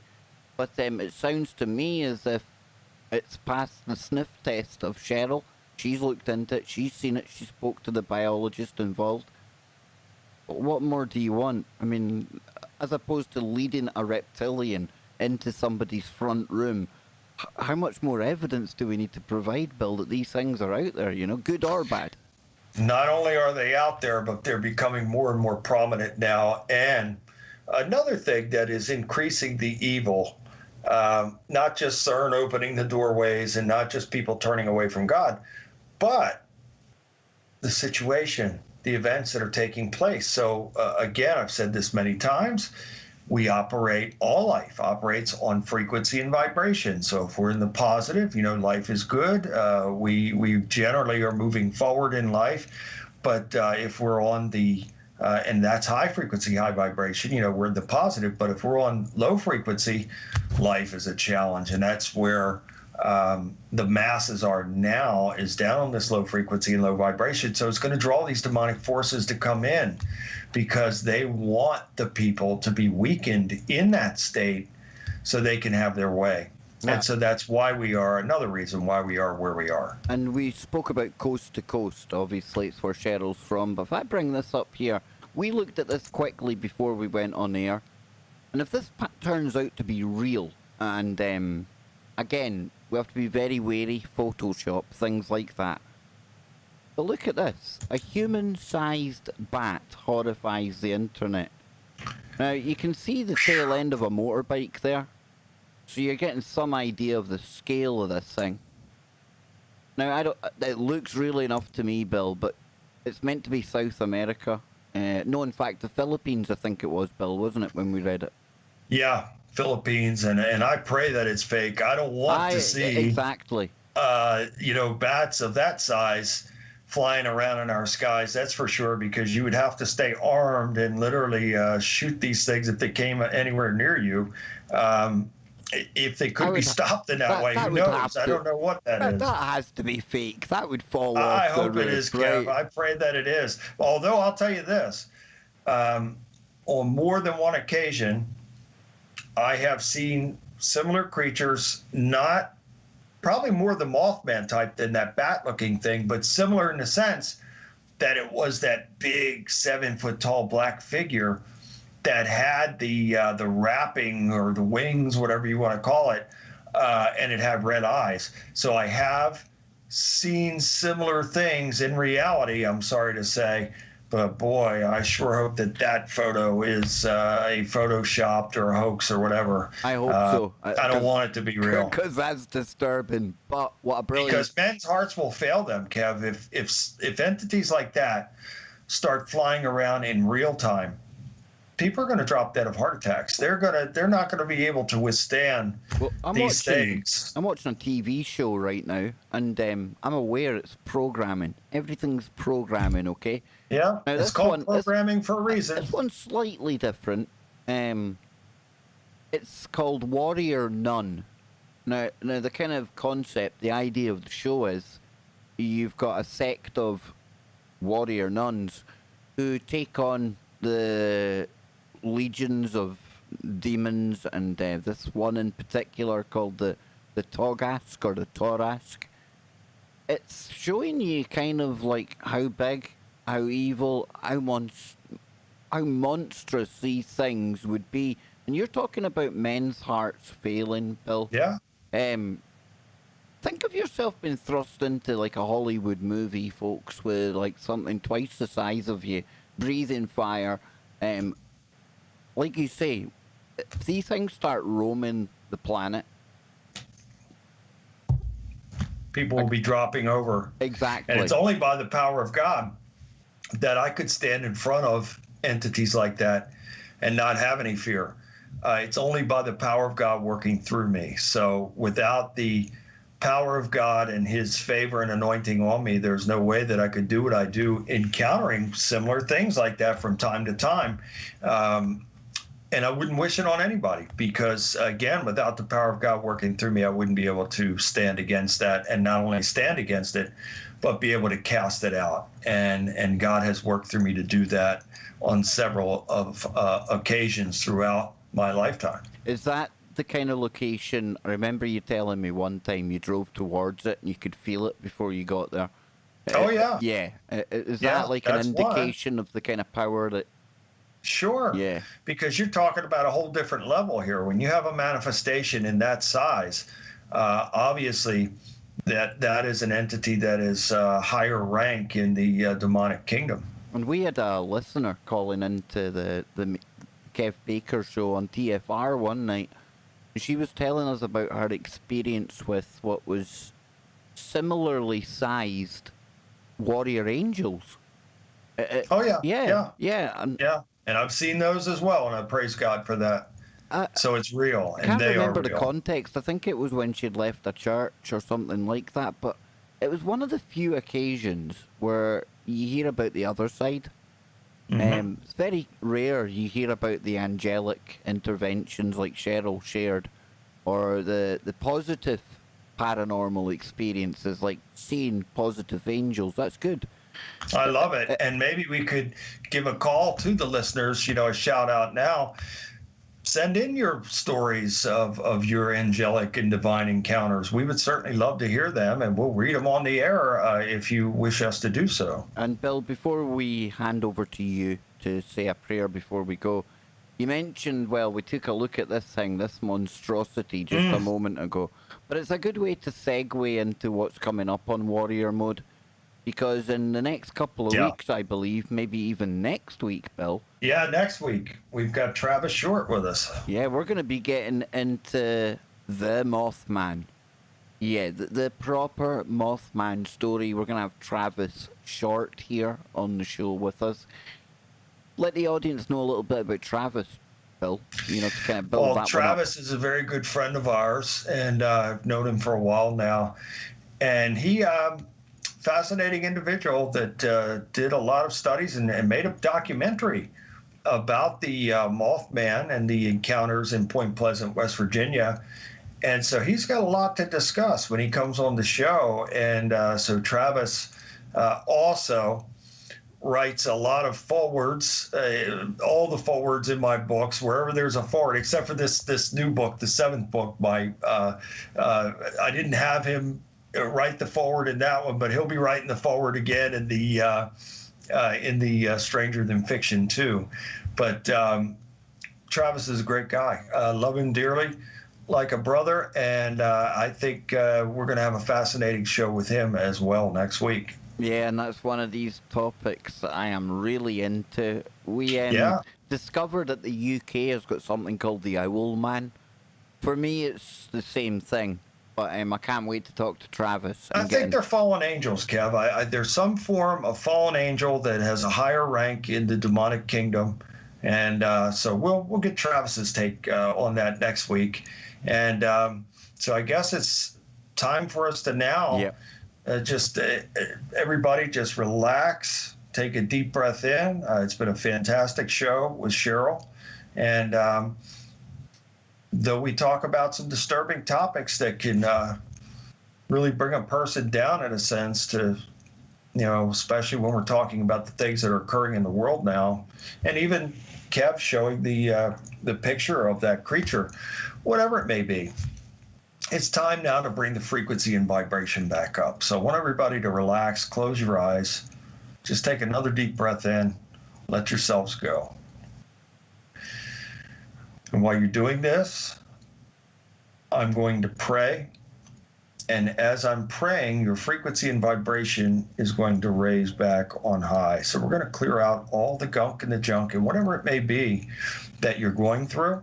[SPEAKER 1] but it sounds to me as if it's passed the sniff test of Cheryl. She's looked into it, she's seen it, she spoke to the biologist involved. What more do you want? I mean, as opposed to leading a reptilian into somebody's front room, how much more evidence do we need to provide, Bill, that these things are out there, you know, good or bad?
[SPEAKER 2] Not only are they out there, but they're becoming more and more prominent now. And another thing that is increasing the evil, not just CERN opening the doorways and not just people turning away from God, but the situation, the events that are taking place. So again, I've said this many times, all life operates on frequency and vibration. So if we're in the positive, you know, life is good. We generally are moving forward in life. But if we're on the, and that's high frequency, high vibration, you know, we're in the positive. But if we're on low frequency, life is a challenge. And that's where the masses are now, is down on this low frequency and low vibration. So it's going to draw these demonic forces to come in, because they want the people to be weakened in that state so they can have their way. Yeah. And so that's why another reason why we are where we are.
[SPEAKER 1] And we spoke about coast to coast. Obviously, it's where Cheryl's from. But if I bring this up here, we looked at this quickly before we went on air. And if this turns out to be real, and again, we have to be very wary, Photoshop, things like that. But look at this. A human-sized bat horrifies the internet. Now, you can see the tail end of a motorbike there. So you're getting some idea of the scale of this thing. Now, it looks real enough to me, Bill, but it's meant to be South America. No, in fact, the Philippines, I think it was, Bill, wasn't it, when we read it?
[SPEAKER 2] Yeah, Philippines, and I pray that it's fake. I don't want to see...
[SPEAKER 1] Exactly.
[SPEAKER 2] You know, bats of that size flying around in our skies, that's for sure, because you would have to stay armed and literally shoot these things if they came anywhere near you. If they could be stopped in that way, who knows? I don't know what that is.
[SPEAKER 1] That has to be fake. That would fall off.
[SPEAKER 2] I hope it is, Kev. I pray that it is. Although I'll tell you this, on more than one occasion, I have seen similar creatures, not probably more the Mothman type than that bat-looking thing, but similar in the sense that it was that big 7-foot-tall black figure that had the wrapping or the wings, whatever you want to call it, and it had red eyes. So I have seen similar things in reality, I'm sorry to say, but boy, I sure hope that photo is a photoshopped or a hoax or whatever.
[SPEAKER 1] I hope so.
[SPEAKER 2] I don't want it to be real.
[SPEAKER 1] Because that's disturbing. But what a brilliant...
[SPEAKER 2] Because men's hearts will fail them, Kev. If entities like that start flying around in real time, people are going to drop dead of heart attacks. They're not going to be able to withstand these things.
[SPEAKER 1] I'm watching a TV show right now, and I'm aware it's programming. Everything's programming, okay?
[SPEAKER 2] Yeah, now, it's called programming for a reason.
[SPEAKER 1] This one's slightly different. It's called Warrior Nun. Now, the kind of concept, the idea of the show is you've got a sect of warrior nuns who take on the legions of demons, and this one in particular called the Togask or the Torask. It's showing you kind of like how big, how evil, how monstrous these things would be. And you're talking about men's hearts failing, Bill.
[SPEAKER 2] Yeah.
[SPEAKER 1] Think of yourself being thrust into like a Hollywood movie, folks, with like something twice the size of you, breathing fire. Like you say, if these things start roaming the planet,
[SPEAKER 2] people will be dropping over.
[SPEAKER 1] Exactly.
[SPEAKER 2] And it's only by the power of God that I could stand in front of entities like that and not have any fear. It's only by the power of God working through me. So without the power of God and his favor and anointing on me, there's no way that I could do what I do, encountering similar things like that from time to time. And I wouldn't wish it on anybody because, again, without the power of God working through me, I wouldn't be able to stand against that, and not only stand against it, but be able to cast it out. And God has worked through me to do that on several of occasions throughout my lifetime.
[SPEAKER 1] Is that the kind of location? I remember you telling me one time you drove towards it and you could feel it before you got there.
[SPEAKER 2] Oh, yeah.
[SPEAKER 1] Yeah. Is
[SPEAKER 2] Yeah,
[SPEAKER 1] that like an
[SPEAKER 2] that's one.
[SPEAKER 1] indication of the kind of power that?
[SPEAKER 2] Sure.
[SPEAKER 1] Yeah.
[SPEAKER 2] Because you're talking about a whole different level here. When you have a manifestation in that size, obviously that is an entity that is higher rank in the demonic kingdom.
[SPEAKER 1] And we had a listener calling into the Kev Baker show on TFR one night. She was telling us about her experience with what was similarly sized warrior angels.
[SPEAKER 2] Oh, yeah.
[SPEAKER 1] Yeah. And
[SPEAKER 2] And I've seen those as well, and I praise God for that. So it's real,
[SPEAKER 1] I
[SPEAKER 2] and
[SPEAKER 1] can't
[SPEAKER 2] they
[SPEAKER 1] remember
[SPEAKER 2] are
[SPEAKER 1] the
[SPEAKER 2] real.
[SPEAKER 1] context. I think it was when she'd left a church or something like that, but it was one of the few occasions where you hear about the other side. It's very rare you hear about the angelic interventions like Cheryll shared, or the positive paranormal experiences like seeing positive angels. That's good.
[SPEAKER 2] I love it. And maybe we could give a call to the listeners, a shout out now. Send in your stories of your angelic and divine encounters. We would certainly love to hear them, and we'll read them on the air if you wish us to do so.
[SPEAKER 1] And Bill, before we hand over to you to say a prayer before we go, you mentioned, we took a look at this monstrosity just a moment ago, but it's a good way to segue into what's coming up on Warrior Mode. Because in the next couple of weeks, I believe, maybe even next week, Bill.
[SPEAKER 2] Yeah, next week. We've got Travis Short with us.
[SPEAKER 1] Yeah, we're going to be getting into the Mothman. Yeah, the proper Mothman story. We're going to have Travis Short here on the show with us. Let the audience know a little bit about Travis, Bill, to kind of build that one up.
[SPEAKER 2] Travis is a very good friend of ours, and I've known him for a while now. And he... fascinating individual that did a lot of studies and made a documentary about the Mothman and the encounters in Point Pleasant, West Virginia. And so he's got a lot to discuss when he comes on the show. And so Travis also writes a lot of forwards, all the forwards in my books, wherever there's a forward, except for this new book, the 7th book. I didn't have him write the forward in that one, but he'll be writing the forward again in the Stranger Than Fiction too. But Travis is a great guy. Love him dearly, like a brother, and I think we're going to have a fascinating show with him as well next week.
[SPEAKER 1] Yeah, and that's one of these topics that I am really into. We discovered that the UK has got something called the Owl Man. For me, it's the same thing. But I can't wait to talk to Travis.
[SPEAKER 2] I think they're fallen angels, Kev. There's some form of fallen angel that has a higher rank in the demonic kingdom, and so we'll get Travis's take on that next week. And so I guess it's time for us to now everybody just relax, take a deep breath in. It's been a fantastic show with Cheryl, and though we talk about some disturbing topics that can really bring a person down in a sense to, especially when we're talking about the things that are occurring in the world now. And even Kev showing the picture of that creature, whatever it may be. It's time now to bring the frequency and vibration back up. So I want everybody to relax, close your eyes, just take another deep breath in, let yourselves go. And while you're doing this, I'm going to pray. And as I'm praying, your frequency and vibration is going to raise back on high. So we're going to clear out all the gunk and the junk and whatever it may be that you're going through.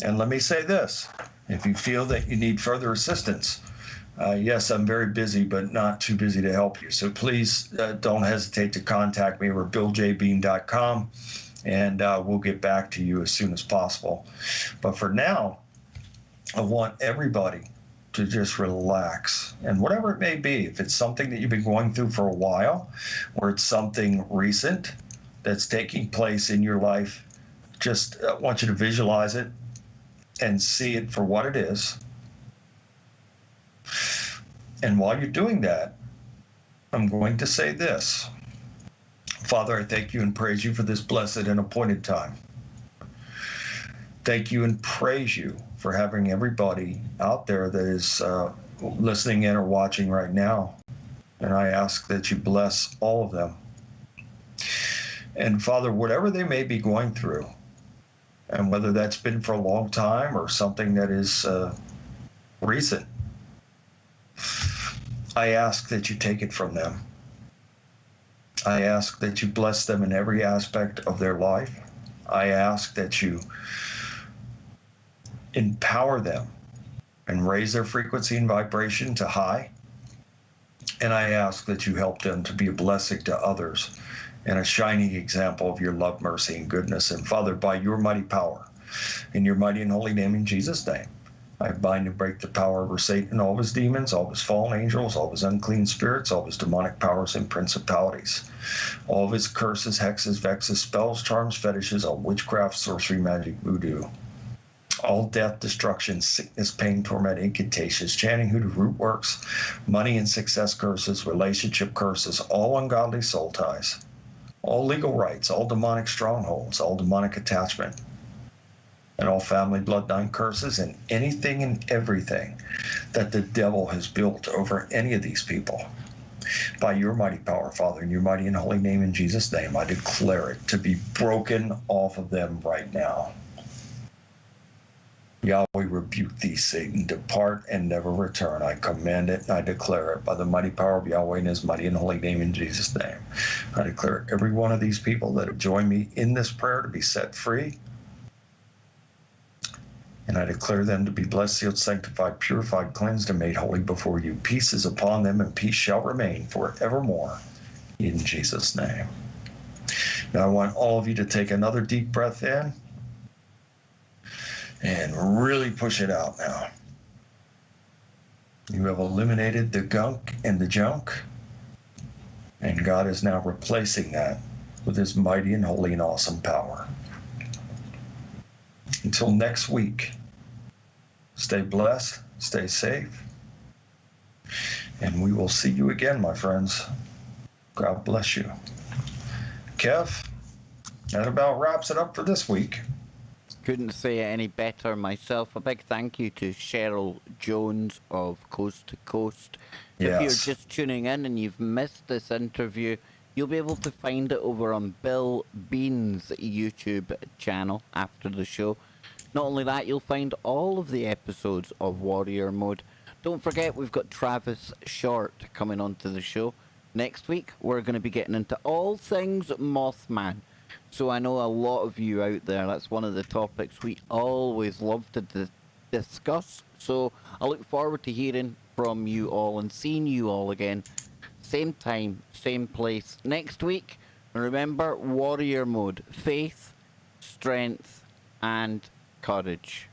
[SPEAKER 2] And let me say this, if you feel that you need further assistance, yes, I'm very busy, but not too busy to help you. So please don't hesitate to contact me. We're BillJBean.com. And we'll get back to you as soon as possible. But for now, I want everybody to just relax. And whatever it may be, if it's something that you've been going through for a while, or it's something recent that's taking place in your life, Just want you to visualize it and see it for what it is. And while you're doing that, I'm going to say this. Father, I thank you and praise you for this blessed and appointed time. Thank you and praise you for having everybody out there that is listening in or watching right now. And I ask that you bless all of them. And Father, whatever they may be going through, and whether that's been for a long time or something that is recent, I ask that you take it from them. I ask that you bless them in every aspect of their life. I ask that you empower them and raise their frequency and vibration to high. And I ask that you help them to be a blessing to others and a shining example of your love, mercy, and goodness. And Father, by your mighty power, in your mighty and holy name, in Jesus' name, I bind and break the power over Satan and all of his demons, all of his fallen angels, all of his unclean spirits, all of his demonic powers and principalities, all of his curses, hexes, vexes, spells, charms, fetishes, all witchcraft, sorcery, magic, voodoo, all death, destruction, sickness, pain, torment, incantations, chanting, hoodoo, root works, money and success curses, relationship curses, all ungodly soul ties, all legal rights, all demonic strongholds, all demonic attachment, and all family bloodline curses, and anything and everything that the devil has built over any of these people. By your mighty power, Father, in your mighty and holy name, in Jesus' name, I declare it to be broken off of them right now. Yahweh, rebuke thee, Satan, depart and never return. I command it and I declare it by the mighty power of Yahweh in his mighty and holy name, in Jesus' name. I declare every one of these people that have joined me in this prayer to be set free. And I declare them to be blessed, sealed, sanctified, purified, cleansed, and made holy before you. Peace is upon them, and peace shall remain forevermore, in Jesus' name. Now I want all of you to take another deep breath in and really push it out now. You have eliminated the gunk and the junk, and God is now replacing that with his mighty and holy and awesome power. Until next week, stay blessed, stay safe, and we will see you again, my friends. God bless you. Kev, that about wraps it up for this week.
[SPEAKER 1] Couldn't say it any better myself. A big thank you to Cheryll Jones of Coast to Coast.
[SPEAKER 2] Yes.
[SPEAKER 1] If you're just tuning in and you've missed this interview, you'll be able to find it over on Bill Bean's YouTube channel after the show. Not only that, you'll find all of the episodes of Warrior Mode. Don't forget, we've got Travis Short coming onto the show. Next week, we're going to be getting into all things Mothman. So I know a lot of you out there, that's one of the topics we always love to discuss. So I look forward to hearing from you all and seeing you all again. Same time, same place next week. And remember, Warrior Mode, faith, strength, and courage.